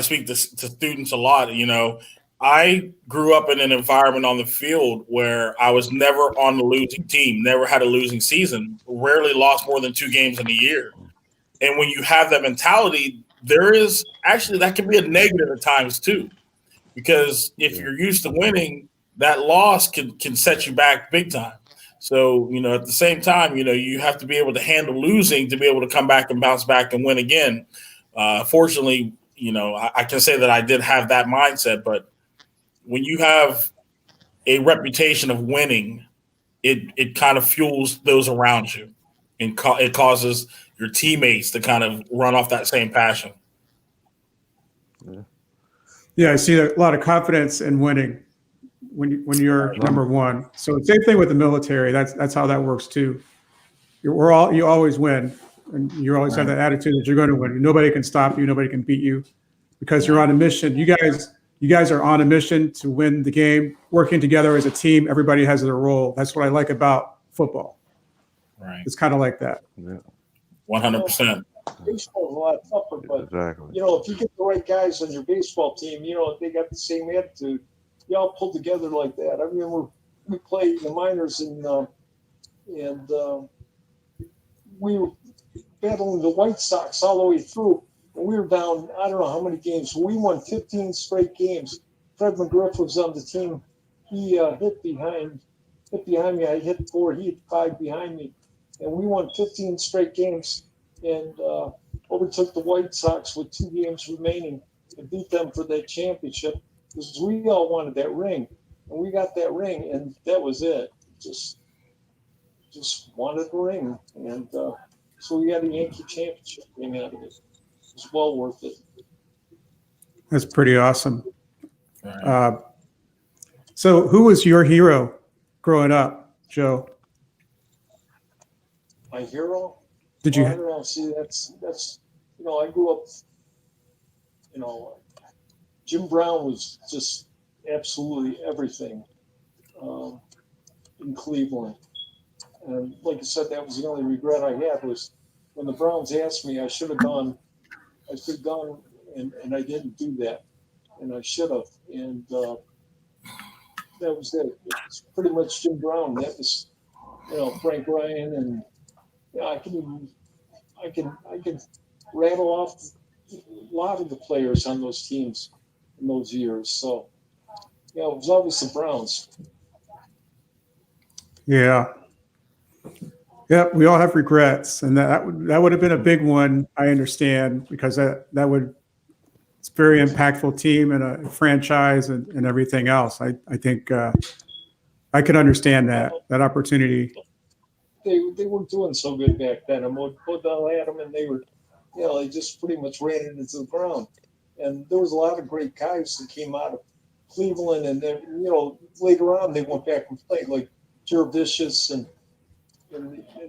speak to students a lot. You know, I grew up in an environment on the field where I was never on the losing team, never had a losing season, rarely lost more than 2 games in a year. And when you have that mentality, there is actually that can be a negative at times too, because if you're used to winning, that loss can set you back big time. So, you know, at the same time, you know, you have to be able to handle losing to be able to come back and bounce back and win again. Fortunately, you know, I can say that I did have that mindset, but when you have a reputation of winning, it kind of fuels those around you, and it causes your teammates to kind of run off that same passion. Yeah, I see a lot of confidence in winning when you're number one. So same thing with the military. That's how that works too. You always win, and you always have that attitude that you're going to win. Nobody can stop you. Nobody can beat you because you're on a mission. You guys are on a mission to win the game, working together as a team. Everybody has their role. That's what I like about football. Right. It's kind of like that. Yeah, 100%. Baseball is a lot tougher, but exactly. you know, if you get the right guys on your baseball team, you know, if they got the same attitude, you all pull together like that. I remember we played in the minors and we were battling the White Sox all the way through. And we were down, I don't know how many games. We won 15 straight games. Fred McGriff was on the team. He hit behind me. I hit 4, he hit 5 behind me. And we won 15 straight games and overtook the White Sox with 2 games remaining and beat them for that championship because we all wanted that ring. And we got that ring, and that was it. Just wanted the ring. And so we got a Yankee championship ring out of it. It's well worth it. That's pretty awesome. Right. So who was your hero growing up, Joe? My hero? Did I you? don't know. See, that's you know, I grew up, you know, Jim Brown was just absolutely everything in Cleveland. And like I said, that was the only regret I had was when the Browns asked me, I should have gone, and I didn't do that. And I should have. And that was it. It's pretty much Jim Brown. That was, you know, Frank Ryan, and yeah, I can rattle off a lot of the players on those teams in those years. So yeah, it was always the Browns. Yeah. Yep, we all have regrets, and that would have been a big one. I understand because it's a very impactful team and a franchise and everything else. I think I could understand that opportunity. They weren't doing so good back then. And Odell had them, and they were, you know, they just pretty much ran it into the ground. And there was a lot of great guys that came out of Cleveland, and then, you know, later on they went back and played like Jervicius and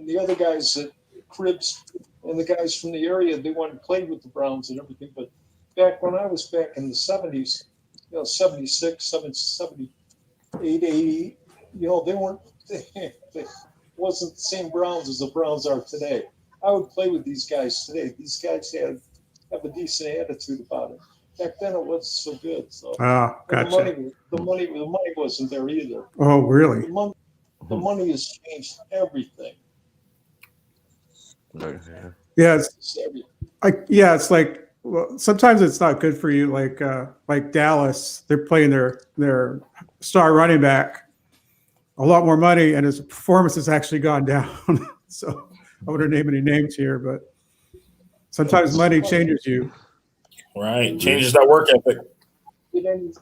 the other guys at Cribs and the guys from the area. They wanted to play with the Browns and everything. But back when I was back in the 70s, you know, 76, 78, 80, you know, they wasn't the same Browns as the Browns are today. I would play with these guys today. These guys have a decent attitude about it. Back then, it wasn't so good. So Gotcha. the money wasn't there either. Oh, really? The money has changed everything. Yeah, It's everything. it's like, well, sometimes it's not good for you. Like Dallas, they're playing their star running back a lot more money, and his performance has actually gone down. So I wouldn't name any names here, but sometimes money changes you. Right. Changes that work ethic. You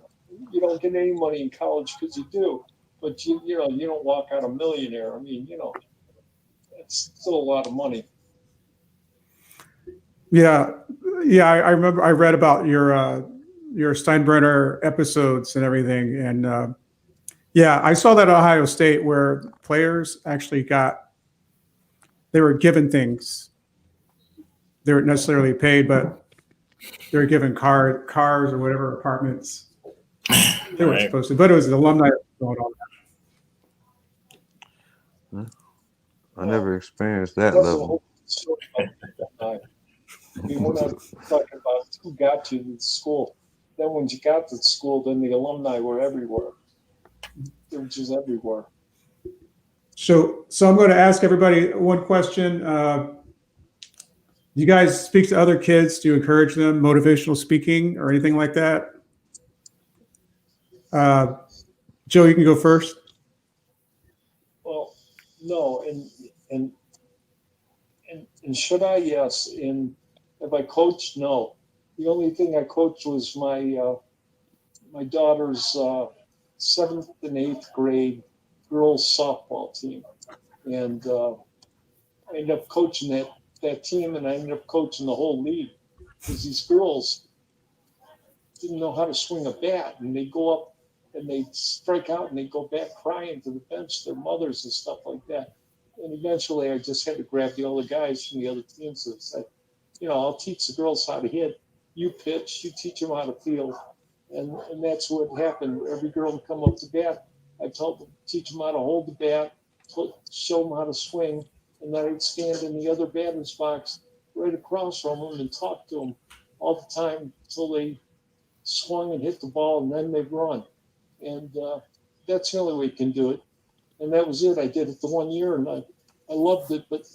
don't get any money in college because you do, but you know you don't walk out a millionaire. I mean, you know, it's still a lot of money. Yeah. I remember I read about your Steinbrenner episodes and everything, and I saw that at Ohio State where players actually they were given things. They weren't necessarily paid, but they were given cars or whatever, apartments. They weren't Right. supposed to, but it was the alumni going on. I never experienced that That's a level. whole story about I mean, we're not talking about who got you to school. Then when you got to school, then the alumni were everywhere. They were just everywhere. So I'm going to ask everybody one question. You guys speak to other kids? Do you encourage them motivational speaking or anything like that? Joe, you can go first. Well, no, and should I? Yes. And have I coached? No. The only thing I coached was my daughter's 7th and 8th grade girls softball team, and I ended up coaching that team, and I ended up coaching the whole league because these girls didn't know how to swing a bat, and they go up and they strike out and they go back crying to the bench, their mothers and stuff like that. And eventually I just had to grab the other guys from the other teams and say, I'll teach the girls how to hit. You pitch, you teach them how to field. And that's what happened. Every girl would come up to bat. I told them, teach them how to hold the bat, show them how to swing. And then I'd stand in the other batter's box right across from them and talk to them all the time until they swung and hit the ball, and then they'd run. And that's the only way you can do it. And that was it. I did it the 1 year, and I loved it. But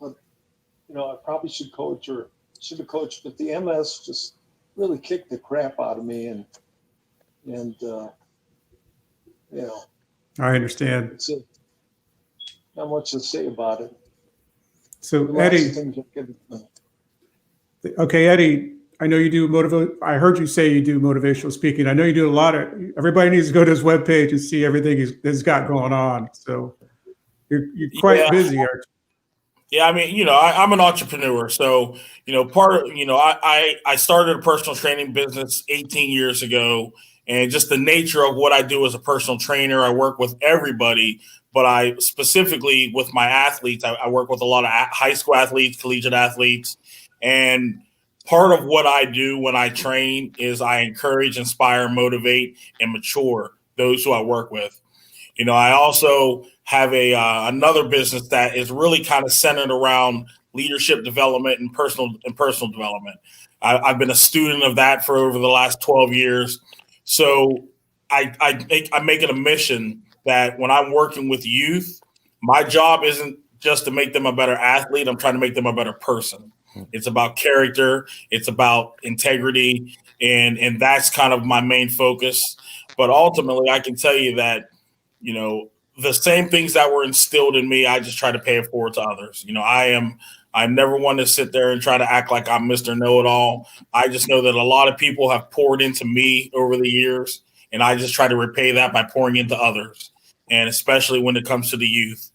I probably should have coached. But the MS just really kicked the crap out of me, and I understand. it's not much to say about it. So Lots of Eddie, things that get done. okay, Eddie, I know you do I heard you say you do motivational speaking. I know you do a lot of. Everybody needs to go to his webpage and see everything he's got going on. So you're quite busy, aren't you? Yeah, I mean, I'm an entrepreneur. So, I started a personal training business 18 years ago. And just the nature of what I do as a personal trainer, I work with everybody, but I specifically with my athletes, I work with a lot of high school athletes, collegiate athletes. And part of what I do when I train is I encourage, inspire, motivate, and mature those who I work with. I also have another business that is really kind of centered around leadership development and personal development. I've been a student of that for over the last 12 years. So I make it a mission that when I'm working with youth, my job isn't just to make them a better athlete. I'm trying to make them a better person. It's about character. It's about integrity. And that's kind of my main focus. But ultimately, I can tell you that, the same things that were instilled in me, I just try to pay it forward to others. I never want to sit there and try to act like I'm Mr. Know-it-all. I just know that a lot of people have poured into me over the years, and I just try to repay that by pouring into others. And especially when it comes to the youth,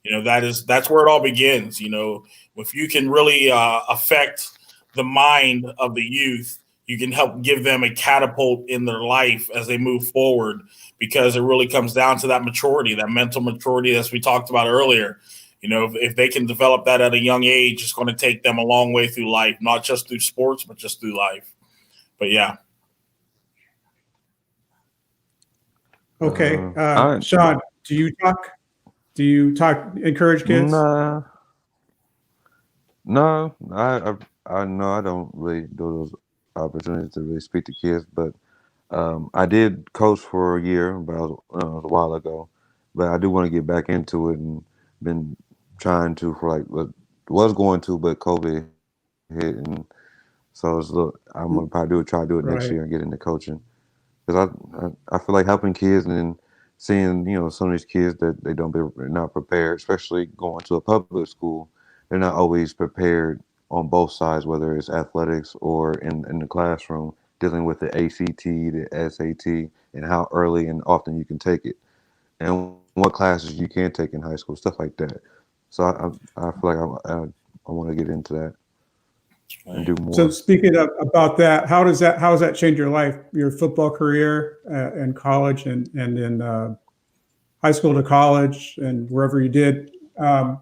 that's where it all begins. If you can really affect the mind of the youth, you can help give them a catapult in their life as they move forward, because it really comes down to that maturity, that mental maturity, as we talked about earlier. If they can develop that at a young age, it's going to take them a long way through life, not just through sports, but just through life. But yeah. Okay. Sean, do you talk? Encourage kids? No, I know I don't really do those opportunities to really speak to kids, but I did coach for a year, but it was a while ago. But I do want to get back into it, and been trying to was going to, but COVID hit, and so I'm gonna probably try to do it next Right. year and get into coaching, because I feel like helping kids and seeing some of these kids that they're not prepared, especially going to a public school, they're not always prepared on both sides, whether it's athletics or in the classroom, dealing with the ACT, the SAT, and how early and often you can take it, and what classes you can take in high school, stuff like that. So I feel like I want to get into that and do more. So speaking about that, how has that changed your life, your football career in college and in high school to college and wherever you did? How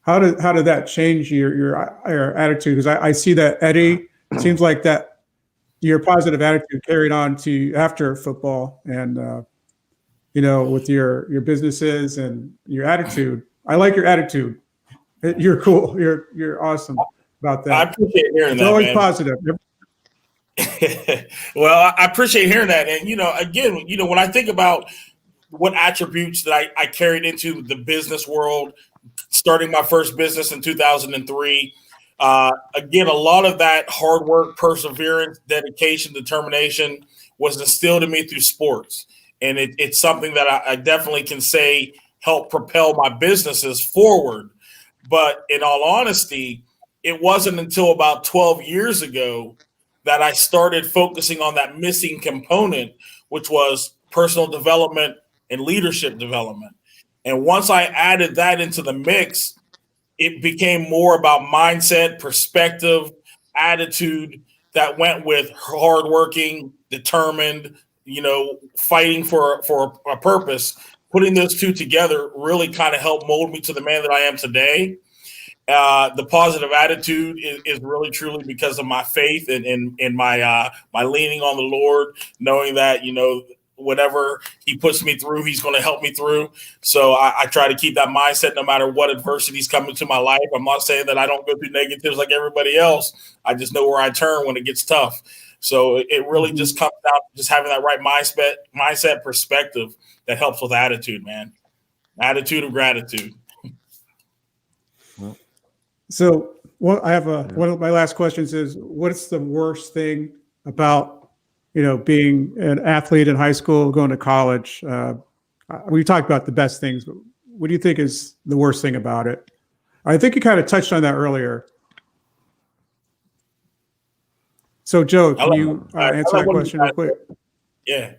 did that change your attitude? Because I see that Eddie, it seems like that your positive attitude carried on to after football, and with your businesses and your attitude. I like your attitude. You're cool. You're awesome about I that. appreciate hearing It's that, always man. positive. Well, I appreciate hearing that. And, again, when I think about what attributes that I carried into the business world, starting my first business in 2003, again, a lot of that hard work, perseverance, dedication, determination was instilled in me through sports. And it's something that I definitely can say helped propel my businesses forward. But in all honesty, it wasn't until about 12 years ago that I started focusing on that missing component, which was personal development and leadership development. And once I added that into the mix, it became more about mindset, perspective, attitude that went with hardworking, determined, fighting for a purpose. Putting those two together really kind of helped mold me to the man that I am today. The positive attitude is really truly because of my faith and my leaning on the Lord, knowing that whatever He puts me through, He's going to help me through. So I try to keep that mindset no matter what adversities come into my life. I'm not saying that I don't go through negatives like everybody else. I just know where I turn when it gets tough. So it really just comes down to just having that right mindset perspective that helps with attitude, man. Attitude of gratitude. So, I have one of my last questions is, what's the worst thing about being an athlete in high school, going to college? We talked about the best things, but what do you think is the worst thing about it? I think you kind of touched on that earlier. So, Joe, can you answer that question real quick? Yeah.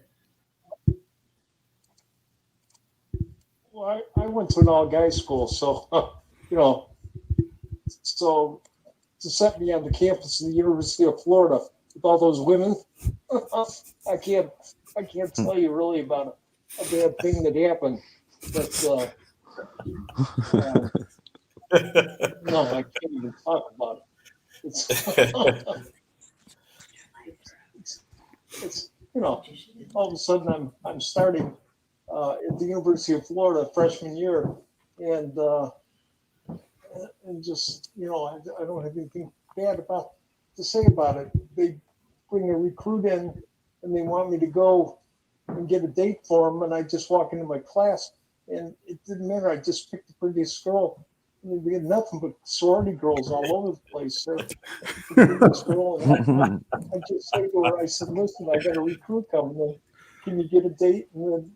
Well, I went to an all-guys school, so, so to set me on the campus of the University of Florida with all those women, I can't tell you really about a bad thing that happened. But no, I can't even talk about it. It's all of a sudden I'm starting at the University of Florida freshman year, and just I don't have anything bad to say about it. They bring a recruit in and they want me to go and get a date for them, and I just walk into my class and it didn't matter. I just picked the prettiest girl. We had nothing but sorority girls all over the place. So girl, and I just say to her, I said, "Listen, I got a recruit coming. Can you get a date and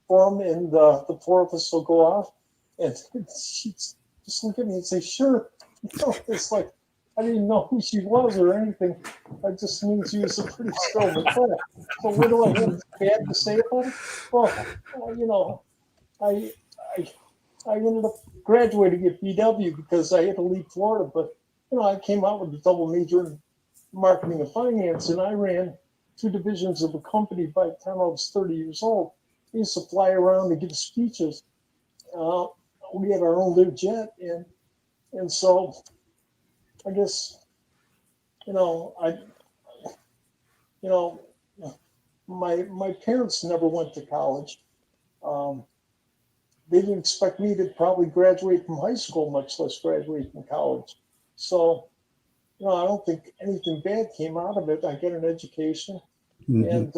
for him, and the four of us will go off?" And she just look at me and say, "Sure." It's like I didn't know who she was or anything. I just knew she was a pretty strong girl. So what do I have bad to say about it? Well, I ended up graduating at BW because I had to leave Florida, but I came out with a double major in marketing and finance, and I ran 2 divisions of a company by the time I was 30 years old. I used to fly around and give speeches. We had our own live jet, and so I guess my parents never went to college. They didn't expect me to probably graduate from high school, much less graduate from college. So, I don't think anything bad came out of it. I got an education, and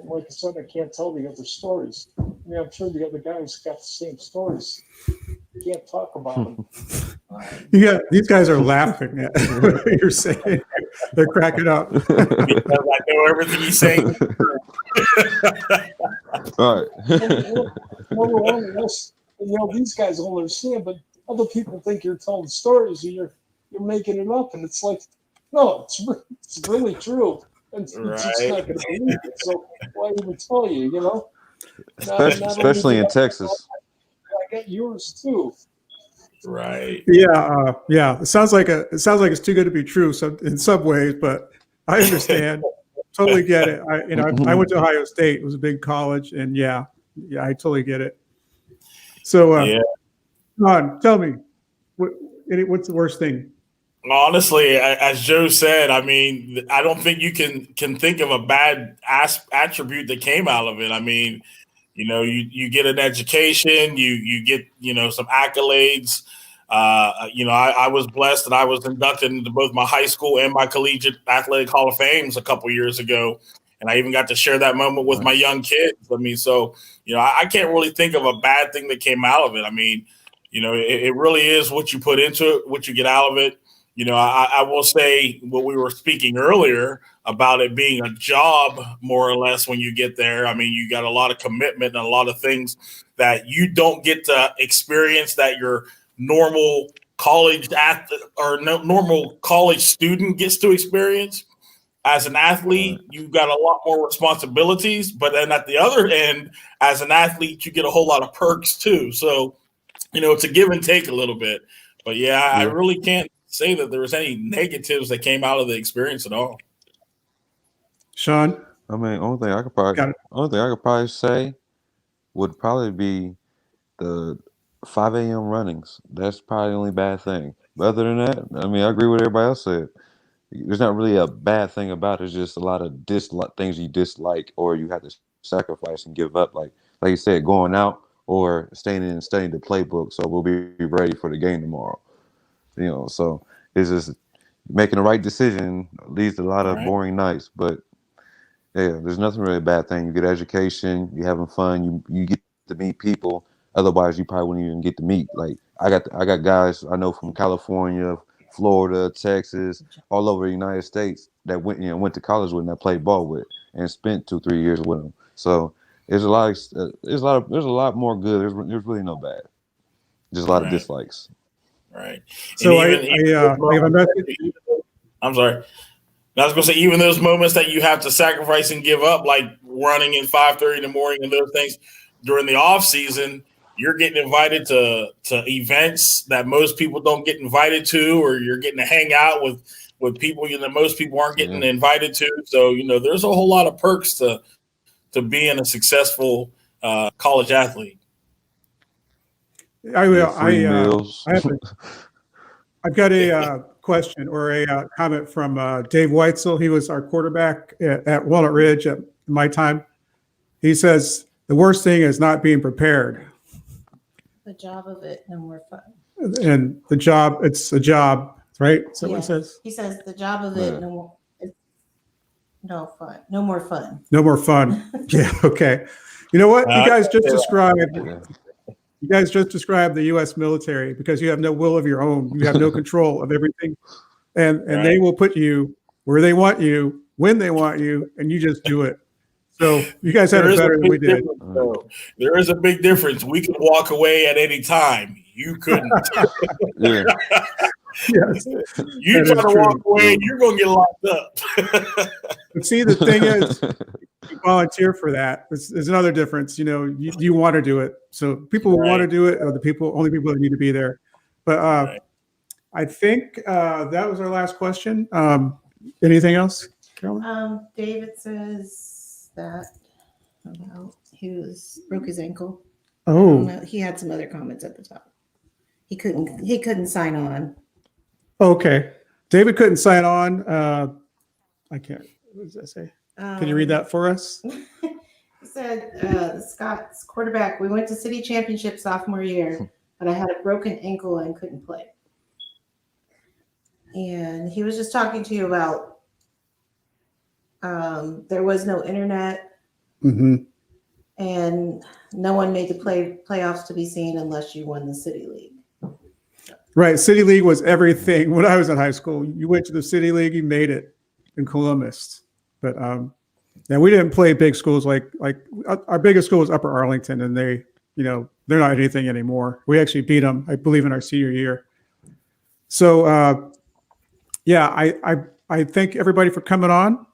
like I said, I can't tell the other stories. I mean, I'm sure the other guys got the same stories. Can't talk about them. Yeah, these guys are laughing at what you're saying. They're cracking up. Because I know everything he's saying. All right. Number one, these guys don't understand, but other people think you're telling stories or you're making it up, and it's like, no, it's really true, and it's just not going to believe it. So why even tell you? Especially in Texas. I got yours too. Right. Yeah. It sounds like it's too good to be true. So in some ways, but I understand. Totally get it. I went to Ohio State. It was a big college, and yeah, I totally get it. So, Ron, tell me, what's the worst thing? Honestly, as Joe said, I mean, I don't think you can think of a bad attribute that came out of it. I mean, you get an education, you get some accolades. I was blessed that I was inducted into both my high school and my collegiate athletic Hall of Fames a couple years ago, and I even got to share that moment with my young kids. I mean, so I can't really think of a bad thing that came out of it. I mean, it really is what you put into it, what you get out of it. I will say what we were speaking earlier about it being a job, more or less, when you get there. I mean, you got a lot of commitment and a lot of things that you don't get to experience that your normal college normal college student gets to experience. As an athlete, you've got a lot more responsibilities, but then at the other end, as an athlete, you get a whole lot of perks too. So, it's a give and take a little bit. But yeah, I really can't say that there was any negatives that came out of the experience at all. Sean? I mean, only thing I could probably say would probably be the 5 a.m. runnings. That's probably the only bad thing. But other than that, I mean, I agree with everybody else said. There's not really a bad thing about it. It's just a lot of things you dislike or you have to sacrifice and give up. Like you said, going out or staying in and studying the playbook so we'll be ready for the game tomorrow. So it's just making the right decision leads to a lot of boring nights. But yeah, there's nothing really a bad thing. You get education, you're having fun, you get to meet people. Otherwise, you probably wouldn't even get to meet. Like I got guys I know from California, Florida, Texas, all over the United States that went to college with and I played ball with and spent 2-3 years with them. So there's a lot more good. There's really no bad. Just a lot of dislikes. Right. So I have a message. I'm sorry. I was going to say, even those moments that you have to sacrifice and give up, like running in 5:30 in the morning and those things during the off season, you're getting invited to events that most people don't get invited to, or you're getting to hang out with people most people aren't getting invited to. So there's a whole lot of perks to being a successful college athlete. I will. Free meals. I've got a question or a comment from Dave Weitzel. He was our quarterback at Walnut Ridge at my time. He says the worst thing is not being prepared. The job of it, no more fun. And it's a job, right? So what he says? He says the job of it, no fun. No more fun. No more fun. Yeah. Okay. You know what? You guys just described the U.S. military because you have no will of your own. You have no control of everything, and they will put you where they want you, when they want you, and you just do it. So you guys had it better than we did. There is a big difference. We could walk away at any time. You couldn't. Yes. You try to walk away, you're going to get locked up. But see, the thing is, you volunteer for that. There's another difference. You want to do it. So people who want to do it are the only people that need to be there. But I think that was our last question. Anything else, Carolyn? David says that he broke his ankle. Oh, he had some other comments at the top. He couldn't sign on. okay. David couldn't sign on. I can't. What does that say? Can you read that for us? He said, Scott's quarterback, we went to city championship sophomore year, but I had a broken ankle and couldn't play. And he was just talking to you about there was no internet, and no one made the playoffs to be seen unless you won the City League. Right. City League was everything. When I was in high school, you went to the City League, you made it in Columbus. But and we didn't play big schools like our biggest school was Upper Arlington, and they're not anything anymore. We actually beat them, I believe, in our senior year. So I thank everybody for coming on.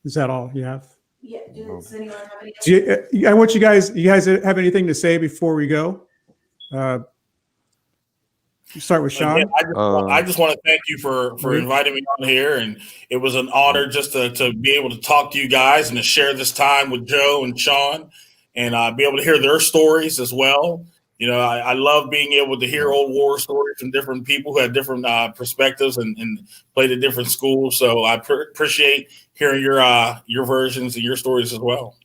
Is that all you have? Yeah. Does anyone have any? I want you guys have anything to say before we go? Start with Sean. I just want to thank you for inviting me on here, and it was an honor just to be able to talk to you guys and to share this time with Joe and Sean, and be able to hear their stories as well. I love being able to hear old war stories from different people who had different perspectives and played at different schools. So I appreciate hearing your versions and your stories as well.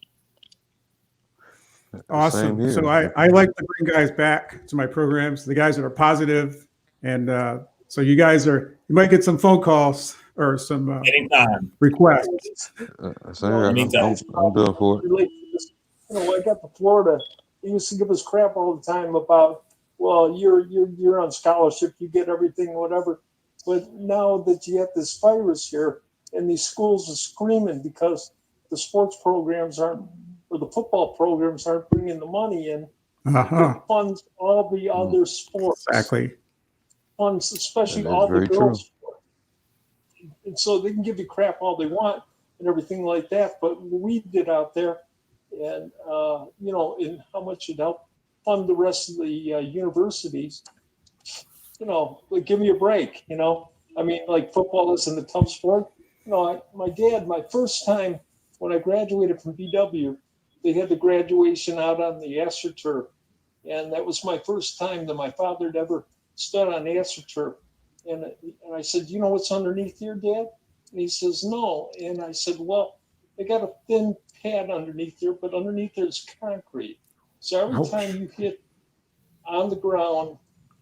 Awesome. here. So I like to bring guys back to my programs, the guys that are positive. And so you might get some phone calls or some Anytime. requests. Same here. Anytime. I'm doing for it. I got to Florida. They used to give us crap all the time about, well, you're on scholarship, you get everything, whatever. But now that you have this virus here, and these schools are screaming because the sports programs aren't, or the football programs aren't bringing the money in, Uh-huh. it funds all the other sports. Exactly. Funds, especially That is all the very girls. true. Sport. And so they can give you crap all they want and everything like that. But what we did out there, and and how much it helped fund the rest of the universities, like give me a break. I mean, like football isn't a tough sport. My dad, my first time when I graduated from BW, they had the graduation out on the AstroTurf, and that was my first time that my father had ever stood on AstroTurf. And I said, you know what's underneath here, Dad? And he says, no. And I said, well, they got a thin pad underneath there, but underneath there's concrete. So every time you hit on the ground,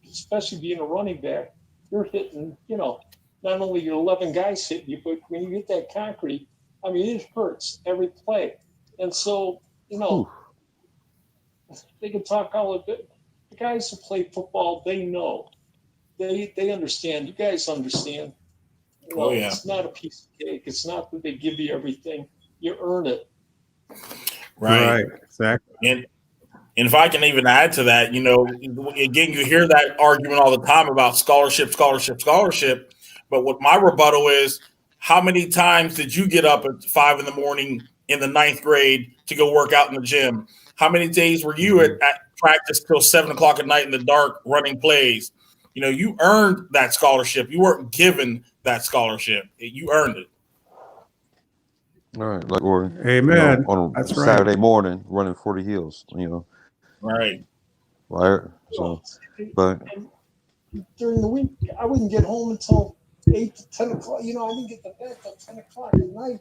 especially being a running back, you're hitting, not only your 11 guys hitting you, but when you hit that concrete, I mean, it hurts every play. And so, they can talk all of it. The guys who play football, they know. They understand. You guys understand. Oh, yeah. It's not a piece of cake. It's not that they give you everything. You earn it. Right. Exactly. And if I can even add to that, again, you hear that argument all the time about scholarship. But what my rebuttal is, how many times did you get up at 5 a.m. in the 9th grade to go work out in the gym? How many days were you at practice till 7 o'clock at night in the dark running plays? You earned that scholarship. You weren't given that scholarship. You earned it. All right, or Amen. on a That's right. Saturday morning running 40 hills, Right. Right. So, but and during the week, I wouldn't get home until 8 to 10 o'clock. I didn't get to bed till 10 o'clock at night,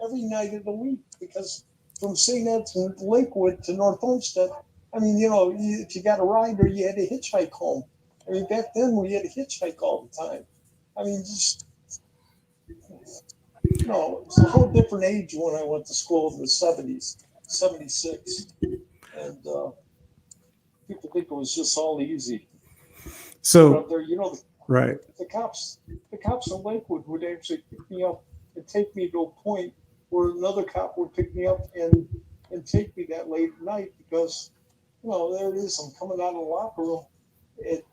every night of the week, because from St. Ed to Lakewood to North Olmsted, I mean, if you got a ride or you had to hitchhike home. I mean, back then we had to hitchhike all the time. I mean, just, it was a whole different age when I went to school in the 70s, 76. And people think it was just all easy. So, But there, right. the cops in Lakewood would actually pick me up and take me to a point where another cop would pick me up and take me that late at night because, there it is. I'm coming out of the locker room at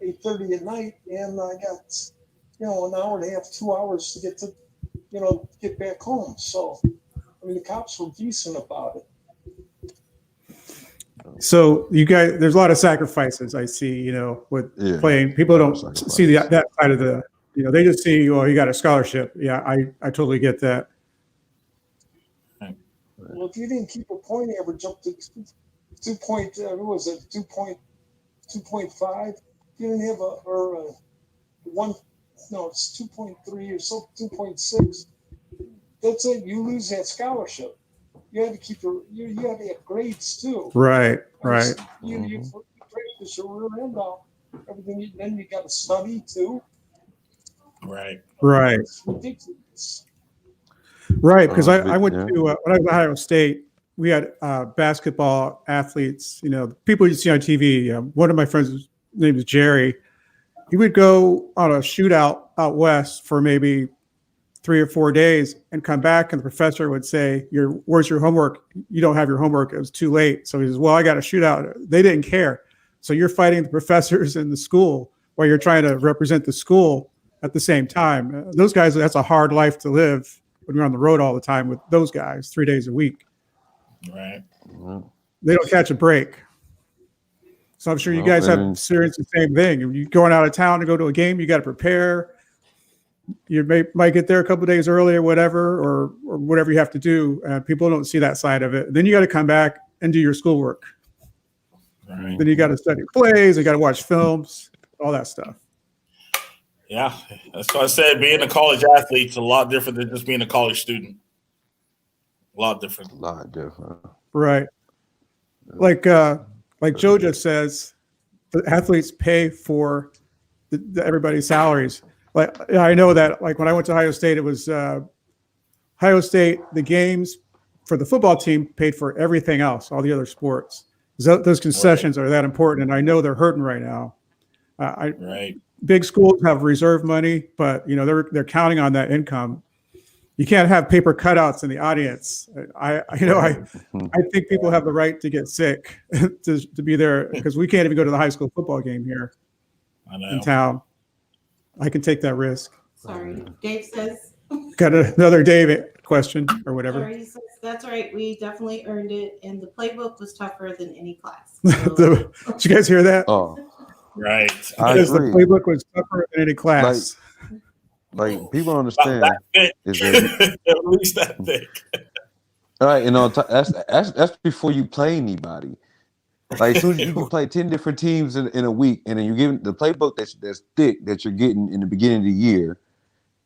8:30 at night, and I got, an hour and a half, 2 hours to get to, get back home. So, I mean, the cops were decent about it. So you guys, there's a lot of sacrifices I see, with playing. People don't see that side of the, they just see, you got a scholarship. Yeah, I totally get that. Well, if you didn't keep a point average up to 2.5, you didn't have it's 2.3 or so, 2.6. That's it. You lose that scholarship. You had to keep you had to have grades too. Right. You practice your rear end off, everything. Then you got to study too. Right. It's ridiculous. Right, because I went to when I was at Ohio State, we had basketball athletes. People you see on TV. One of my friends, his name is Jerry. He would go on a shootout out west for maybe 3 or 4 days and come back, and the professor would say, "Where's your homework? You don't have your homework. It was too late." So he says, "Well, I got a shootout." They didn't care. So you're fighting the professors in the school while you're trying to represent the school at the same time. Those guys, that's a hard life to live when you're on the road all the time with those guys 3 days a week. Right. They don't catch a break. So I'm sure you guys have experienced the same thing. If you're going out of town to go to a game, you got to prepare. You might get there a couple of days early or whatever, or whatever you have to do. People don't see that side of it. Then you got to come back and do your schoolwork. Right. Then you got to study plays, you got to watch films, all that stuff. Yeah, that's what I said. Being a college athlete's a lot different than just being a college student. A lot different. A lot different. Right. Like Joe just says, the athletes pay for everybody's salaries. Like I know that, like when I went to Ohio State, it was Ohio State. The games for the football team paid for everything else, all the other sports. Those concessions are that important, and I know they're hurting right now. Right. Big schools have reserve money, but they're counting on that income. You can't have paper cutouts in the audience. I think people have the right to get sick to be there, because we can't even go to the high school football game here in town. I can take that risk. Sorry, Dave says. Got another David question or whatever. Sorry, he says, that's right. We definitely earned it, and the playbook was tougher than any class. So. Did you guys hear that? Oh, Right. I Because the agree. playbook was tougher than any class. Like people don't understand That thick. is that At least that thick. all right, that's before you play anybody. Like as soon as you can play 10 different teams in a week, and then you give the playbook that's thick that you're getting in the beginning of the year,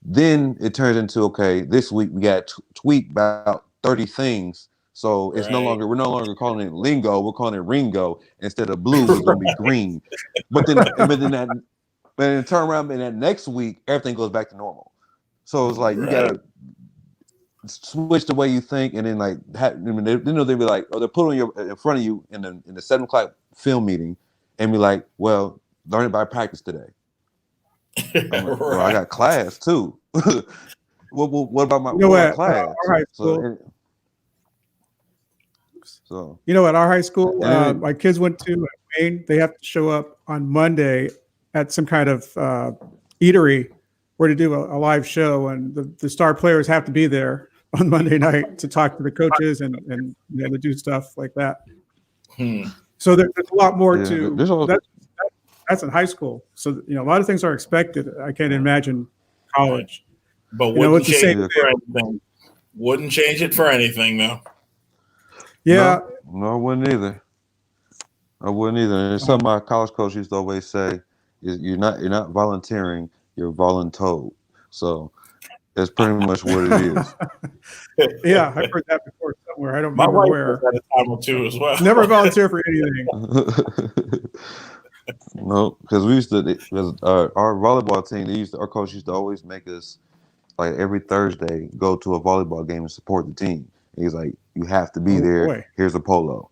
then it turns into, okay, this week we got to tweak about 30 things. So it's we're no longer calling it lingo, we're calling it Ringo. Instead of blue, it's gonna be green. But then turn around and that next week everything goes back to normal. So it's like you gotta switch the way you think, and then like they'll be like, they'll put on in front of you in the 7 o'clock film meeting, and be like, well, learn it by practice today. I'm like, well, I got class too. what about my class? Our high school, so at our high school, my kids went to Wayne. They have to show up on Monday at some kind of eatery where to do a live show, and the star players have to be there on Monday night to talk to the coaches and to do stuff like that. So there's a lot more to that's in high school. So a lot of things are expected. I can't imagine college. But wouldn't change it for anything. Wouldn't change it for anything, though. Yeah. No, I wouldn't either. And it's something my college coach used to always say is you're not volunteering, you're voluntold. So that's pretty much what it is. Yeah, I've heard that before somewhere. I don't My remember wife where. was at a time or two as well. Never volunteer for anything. No, because we used to, because our volleyball team, our coach used to always make us, like every Thursday, go to a volleyball game and support the team. And he's like, you have to be there. Boy. Here's a polo.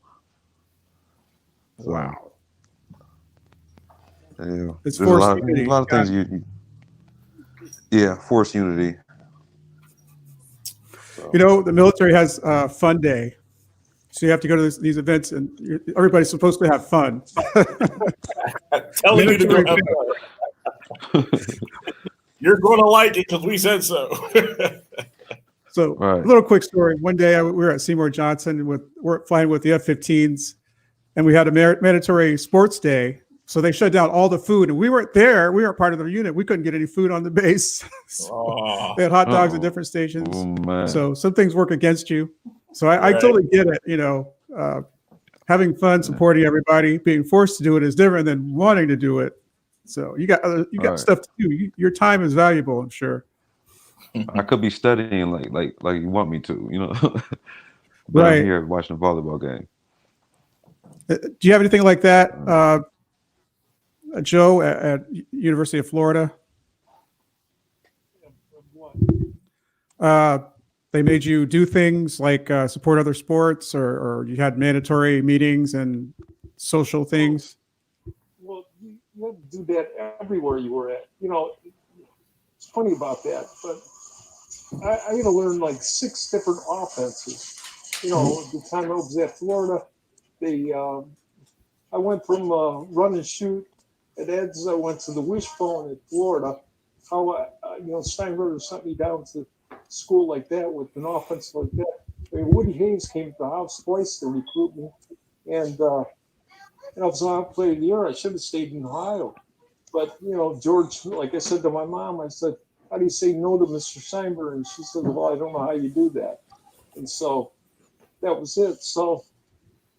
So, Wow. yeah, It's there's forced a unity. lot of things forced unity. So. The military has fun day. So you have to go to these events, and everybody's supposed to have fun. Telling you to go have fun. You're going to like it because we said so. So a little quick story. One day we were at Seymour Johnson we're flying with the F-15s, and we had a mandatory sports day. So they shut down all the food, and we weren't there. We weren't part of the unit. We couldn't get any food on the base. So they had hot dogs at different stations. Oh, so some things work against you. So I totally get it. Having fun, supporting everybody, being forced to do it is different than wanting to do it. So you got stuff to do. Your time is valuable, I'm sure. I could be studying like you want me to, but I'm here watching a volleyball game. Do you have anything like that, Joe, at University of Florida? They made you do things like support other sports, or you had mandatory meetings and social things? Well, you had to do that everywhere you were at. It's funny about that, but I had to learn like 6 different offenses. The time I was at Florida, I went from run and shoot at Ed's. I went to the wishbone at Florida. How Steinberger sent me down to school like that with an offense like that. I mean, Woody Hayes came to the house twice to recruit me, and I was on play of the year. I should have stayed in Ohio, but George, like I said to my mom, I said, "How do you say no to Mr. Steinberger?" And she said, "Well, I don't know how you do that." And so that was it. So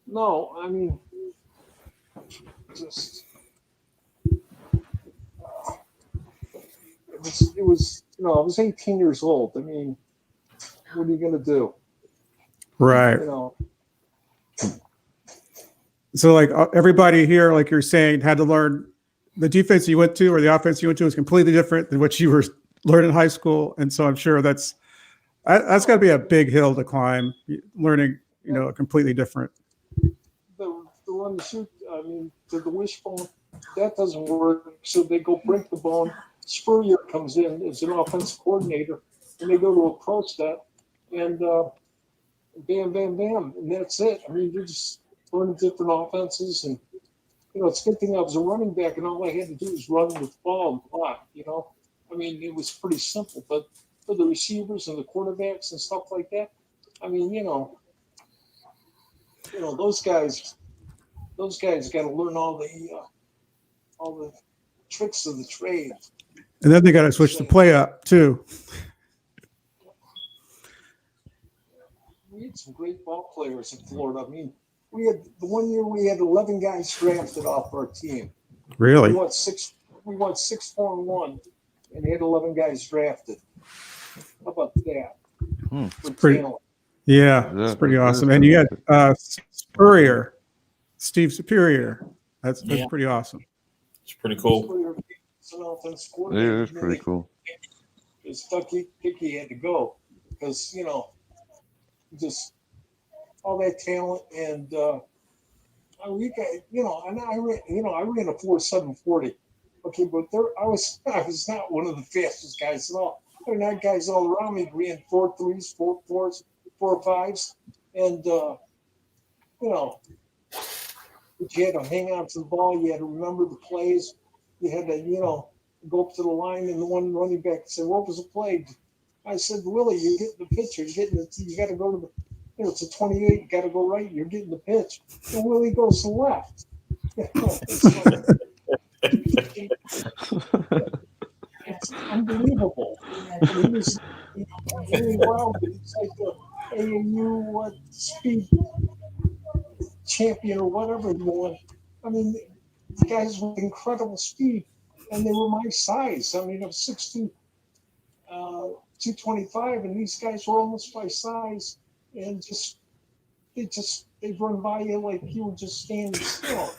no, I mean, just it was I was 18 years old. I mean, what are you gonna do? Right. You know, So like everybody here, like you're saying, had to learn the defense you went to or the offense you went to is completely different than what you were learning in high school. And so I'm sure that's got to be a big hill to climb, learning, a completely different. the run and shoot. I mean, the wishbone that doesn't work. So they go break the bone. Spurrier comes in as an offensive coordinator, and they go to a pro step, and bam, bam, bam, and that's it. I mean, you're just learning different offenses, and it's a good thing I was a running back, and all I had to do was run with the ball and block. I mean, it was pretty simple. But for the receivers and the quarterbacks and stuff like that, I mean, those guys got to learn all the tricks of the trade. And then they got to switch the play up too. We had some great ball players in Florida. I mean, we had the one year we had 11 guys drafted off our team. Really? We won 6-4-1, and they had 11 guys drafted. How about that? For Pretty- talent. Yeah, it's pretty awesome. And you had Spurrier, Steve Superior. That's Yeah. pretty awesome. It's pretty cool. It's an offense Yeah, coordinator. it's pretty cool. It's Stucky had to go because just all that talent and we got and I ran a 4.740. Okay, but I was not one of the fastest guys at all. I mean, I had guys all around me ran 4.3s, 4.4s, 4.5s, and but you had to hang on to the ball. You had to remember the plays. You had to go up to the line, and the one running back said, "What was the play?" I said, "Willie, you're getting the pitch. You got to go to the, it's a 28. You got to go right. You're getting the pitch." And Willie goes to the left. It's unbelievable. He was very well. It's like the AAU speed champion or whatever he won. I mean, the guys with incredible speed, and they were my size. I mean, I'm 6'2", 225, and these guys were almost my size, and they run by you like you were just standing still.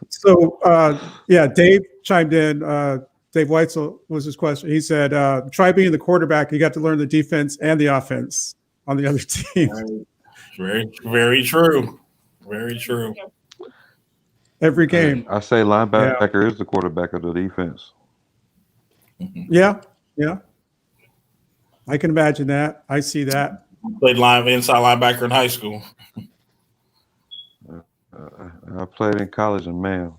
So, Dave chimed in. Dave Weitzel was his question. He said, try being the quarterback. You got to learn the defense and the offense on the other team. Very, very true. Very true. Every game. I say linebacker is the quarterback of the defense. Yeah. I can imagine that. I see that. Played inside linebacker in high school. I played in college, and man,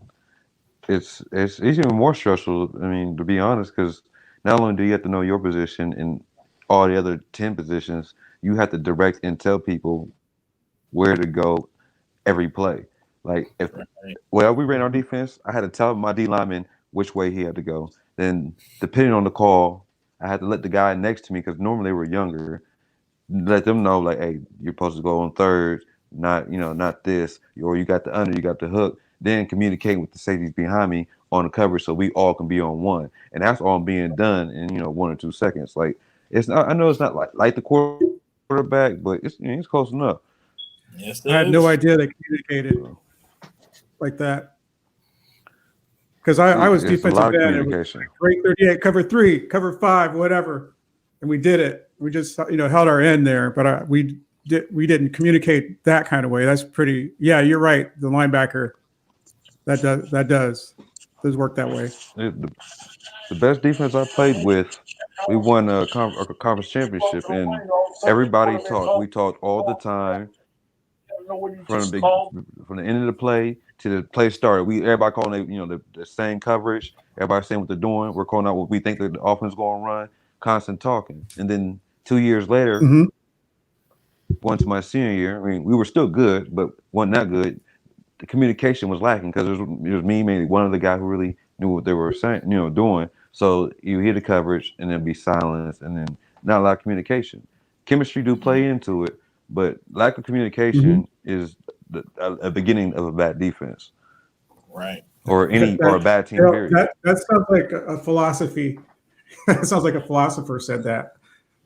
it's even more stressful. I mean, to be honest, because not only do you have to know your position and all the other 10 positions, you have to direct and tell people where to go every play. Like we ran our defense, I had to tell my D lineman which way he had to go. Then, depending on the call, I had to let the guy next to me, because normally they were younger, let them know, like, hey, you're supposed to go on third, not this, or you got the under, you got the hook. Then communicate with the safeties behind me on the coverage so we all can be on one, and that's all being done in 1 or 2 seconds. Like, it's not. I know it's not like the quarterback, but it's close enough. Yes, I had no idea they communicated like that. Because I was It's a defensive lot of end. It was communication. great 38, cover 3, cover 5, whatever, and we did it. We just held our end there, but we didn't communicate that kind of way. That's pretty. Yeah, you're right. The linebacker that does work that way. The best defense I played with, we won a conference championship, and everybody talked. We talked all the time from the end of the play to the play started. Everybody calling the same coverage. Everybody saying what they're doing. We're calling out what we think the offense is going to run. Constant talking, and then 2 years later, going to my senior year, I mean, we were still good, but wasn't that good. The communication was lacking because it was me, mainly one of the guys who really knew what they were saying, doing. So you hear the coverage and then be silence, and then not a lot of communication. Chemistry do play into it, but lack of communication is a beginning of a bad defense Right. or a bad team. You know, Period. that sounds like a philosophy. That sounds like a philosopher said that.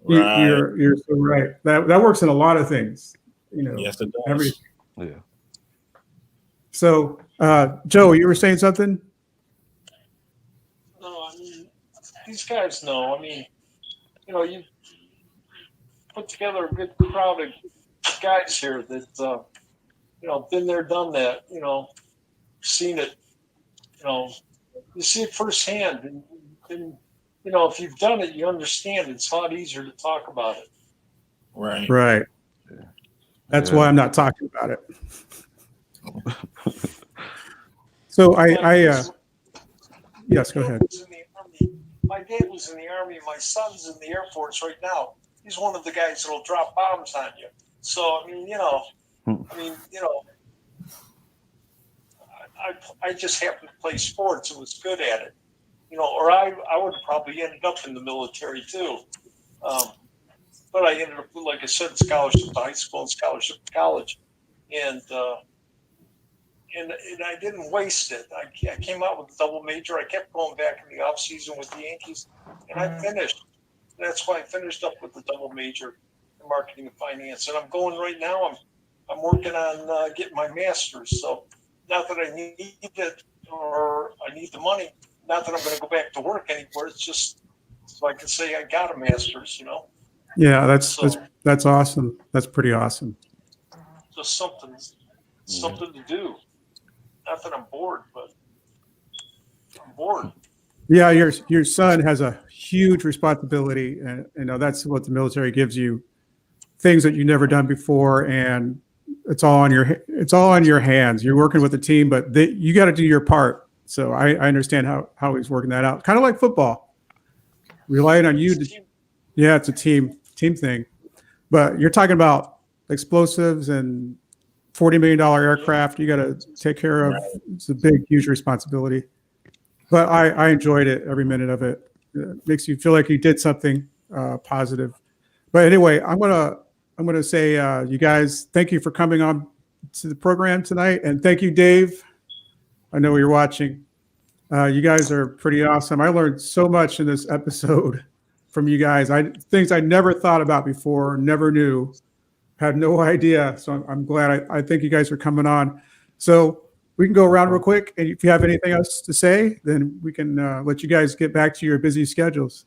Right. You're so right. That works in a lot of things. You know, Yes, it does. every. Yeah. So, Joe, you were saying something? No, I mean, these guys know. I mean, you know, you put together a good crowd of guys here that, you know, been there, done that, you know, seen it, you know, you see it firsthand. And you know, if you've done it, you understand. It's a lot easier to talk about it. Right. Right. That's why I'm not talking about it. So yes, go ahead. My dad was in the Army. My son's in the Air Force right now. He's one of the guys that'll drop bombs on you. So, I mean, you know, I just happened to play sports and was good at it. You know, or I would have probably ended up in the military too. But I ended up, like I said, scholarship to high school and scholarship to college. And I didn't waste it. I came out with a double major. I kept going back in the off season with the Yankees, and I finished. That's why I finished up with the double major in marketing and finance. And I'm going right now. I'm working on getting my master's. So not that I need it or I need the money. Not that I'm going to go back to work anywhere. It's just so I can say I got a master's. You know. Yeah, that's awesome. That's pretty awesome. Just something to do. Not that I'm bored, but I'm bored. Yeah, your son has a huge responsibility, and you know that's what the military gives you, things that you've never done before, and it's all on your hands. You're working with a team, but you got to do your part. So I understand how he's working that out. Kind of like football, relying on you. Yeah, it's a team thing, but you're talking about explosives and $40 million aircraft you got to take care of. Right. It's a big, huge responsibility. But I enjoyed it, every minute of it. It makes you feel like you did something positive. But anyway, I'm gonna say, you guys, thank you for coming on to the program tonight, and thank you, Dave. I know you're watching. You guys are pretty awesome. I learned so much in this episode from you guys. Things I never thought about before, never knew. Had no idea. So I'm glad. I think you guys are coming on. So we can go around real quick. And if you have anything else to say, then we can let you guys get back to your busy schedules.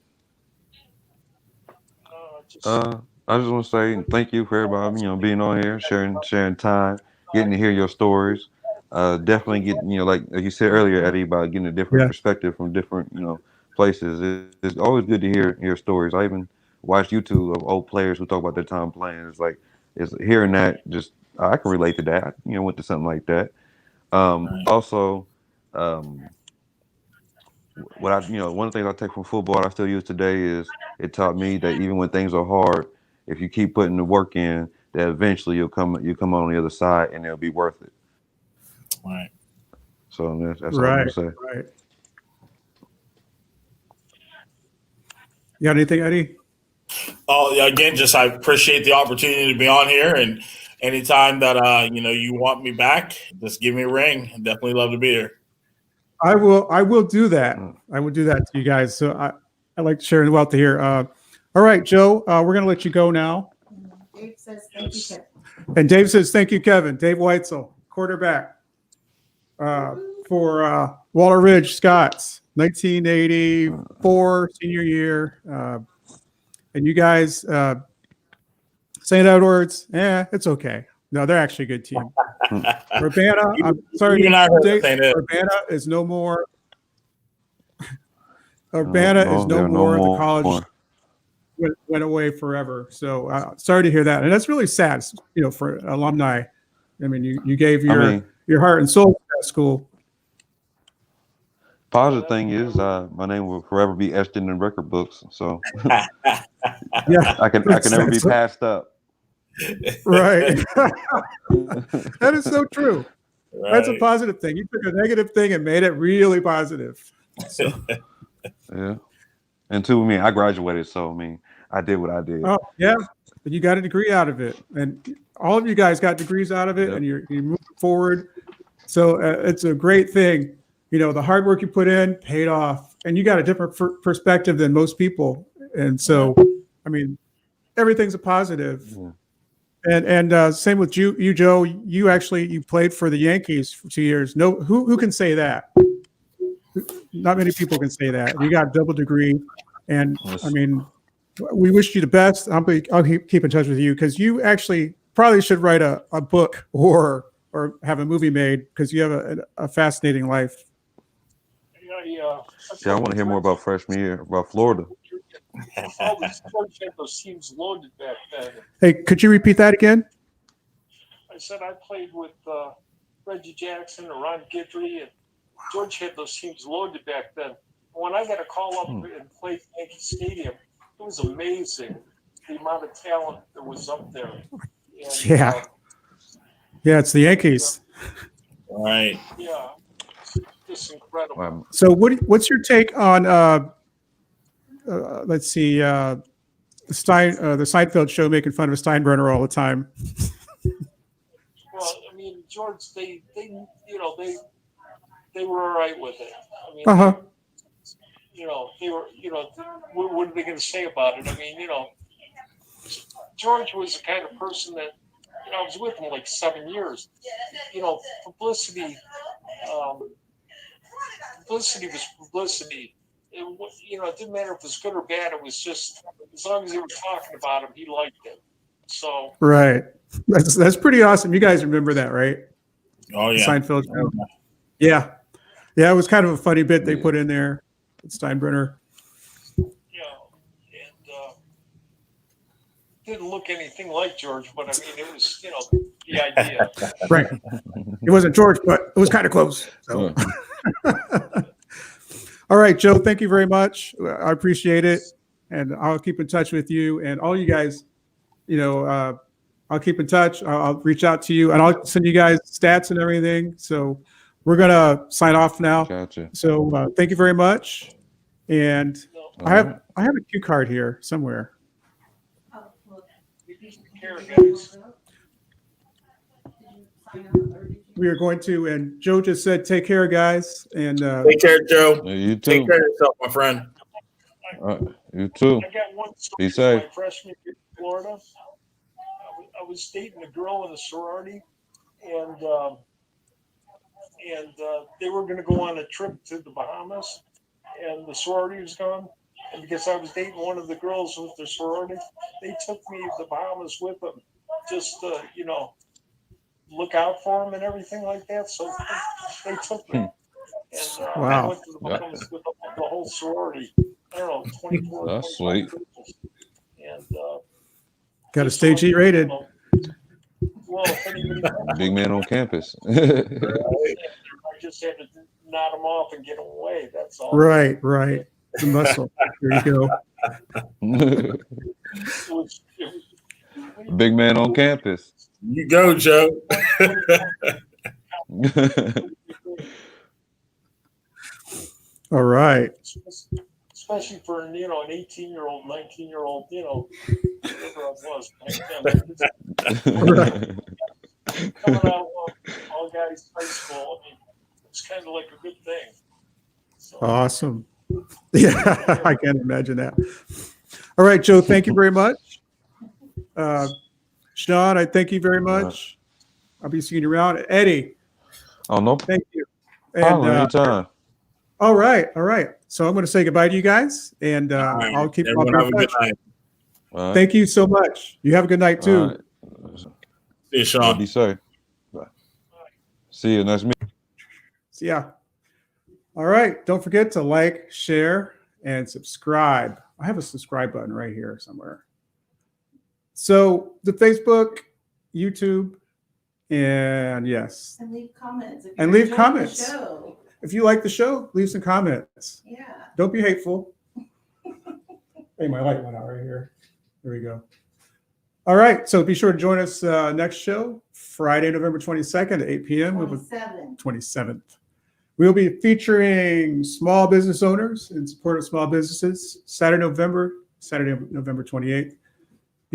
I just want to say thank you for everybody, being on here, sharing time, getting to hear your stories. Definitely getting, like you said earlier, Eddie, about getting a different perspective from different, places. It's always good to hear stories. I even watched YouTube of old players who talk about their time playing. It's hearing that, just I can relate to that. Went to something like that. Also, what one of the things I take from football I still use today is it taught me that even when things are hard, if you keep putting the work in, that eventually you'll come on the other side and it'll be worth it. Right. So that's all I'm gonna say. Right. You got anything, Eddie? Oh, yeah, again, just I appreciate the opportunity to be on here, and anytime that you want me back, just give me a ring. I'd definitely love to be here. I will do that. I will do that to you guys. So I like sharing the wealth here. All right, Joe, we're going to let you go now. Dave says thank you, Kevin. And Dave says thank you, Kevin. Dave Weitzel, quarterback for Walter Ridge Scots, 1984 senior year. And you guys, St. Edwards, it's okay. No, they're actually a good team. Urbana, I'm sorry, Dave, Urbana is no more. Urbana is no more. The college went away forever. So sorry to hear that, and that's really sad. For alumni. I mean, you gave your heart and soul to that school. Positive thing is, my name will forever be etched in the record books. So yeah, I can never be passed up. Right. That is so true. Right. That's a positive thing. You took a negative thing and made it really positive. So. Yeah. And two, I graduated, so I did what I did. Oh, yeah. and you got a degree out of it, and all of you guys got degrees out of it, Yep. and you're moving forward. So it's a great thing. You know, the hard work you put in paid off, and you got a different perspective than most people. And so, I mean, everything's a positive. Yeah. And same with you, Joe. You played for the Yankees for 2 years. No, who can say that? Not many people can say that. You got a double degree, and I mean, we wish you the best. I'll keep in touch with you because you actually probably should write a book or have a movie made because you have a fascinating life. Yeah, Yeah, I want to hear more about freshman year, about Florida. all these sports had those teams loaded back then. Hey, could you repeat that again? I said I played with Reggie Jackson and Ron Guidry, and George had those teams loaded back then. When I got a call up and played Yankee Stadium, it was amazing the amount of talent that was up there. And, Yeah. Yeah, it's the Yankees. All right. Yeah, just incredible. So what's your take on let's see, the Seinfeld show making fun of Steinbrenner all the time? Well, I mean, George, they were all right with it. I mean, Uh-huh. they were, what are they going to say about it? I mean, George was the kind of person that, I was with him like 7 years. Publicity was publicity. It didn't matter if it was good or bad. It was just, as long as they were talking about him, he liked it. So. Right. That's pretty awesome. You guys remember that, right? Oh The yeah. Seinfeld show. Yeah. Yeah, it was kind of a funny bit they put in there with Steinbrenner. And didn't look anything like George, but I mean, it was, the idea. Right. It wasn't George, but it was kind of close. So. All right, Joe, thank you very much. I appreciate it. And I'll keep in touch with you and all you guys, I'll keep in touch. I'll reach out to you and I'll send you guys stats and everything. So we're going to sign off now. Gotcha. So thank you very much. And All I right. have a cue card here somewhere. Care, guys. We are going to, and Joe just said, take care, guys. And Take care, Joe. Yeah, you Take too. care of yourself, my friend. You too. I got one story Be from safe. my freshman year in Florida. I was dating a girl in a sorority, and they were going to go on a trip to the Bahamas, and the sorority was gone. And because I was dating one of the girls with the sorority, they took me to the Bahamas with them, just to, look out for them and everything like that. So they took me. And I Wow. went to the Bahamas with the whole sorority. I don't know, 24. That's 25 sweet. girls. And got a stage E rated. well, if anybody, Big man on campus. I just had to nod them off and get them away. That's all. Right. The muscle. There you go. It was, Big man on campus. You go, Joe. All right. especially for an 18-year-old, 19-year-old, whatever I was. Coming out of all guys high school, I mean, it's kind of like a good thing. So, Awesome. Yeah, I can't imagine that. All right, Joe, thank you very much. Sean, I thank you very much. I'll be seeing you around. Eddie, Oh, no thank you. problem. And, Anytime. all right. So I'm going to say goodbye to you guys, and All right. I'll keep Everyone up have a good night. All right. Thank you so much. You have a good night too. All right. See you, Be Sean. safe. Bye. See you. Nice to meet you. So, yeah. All right. Don't forget to like, share, and subscribe. I have a subscribe button right here somewhere. So the Facebook, YouTube, and yes. And leave comments. If And you're leave enjoying the comments. show. If you like the show, leave some comments. Yeah. Don't be hateful. Hey, my light went out right here. There we go. All right. So be sure to join us next show, Friday, November 22nd at 8 p.m. We'll be 27. 27th. We'll be featuring small business owners in support of small businesses, Saturday, November 28th.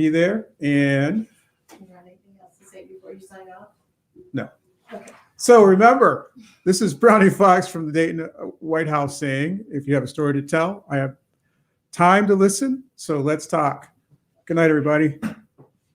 be there. And You got anything else to say before you sign off? No. Okay. so remember, this is Brownie Fox from the Dayton White House saying, if you have a story to tell, I have time to listen. So let's talk. Good night, everybody.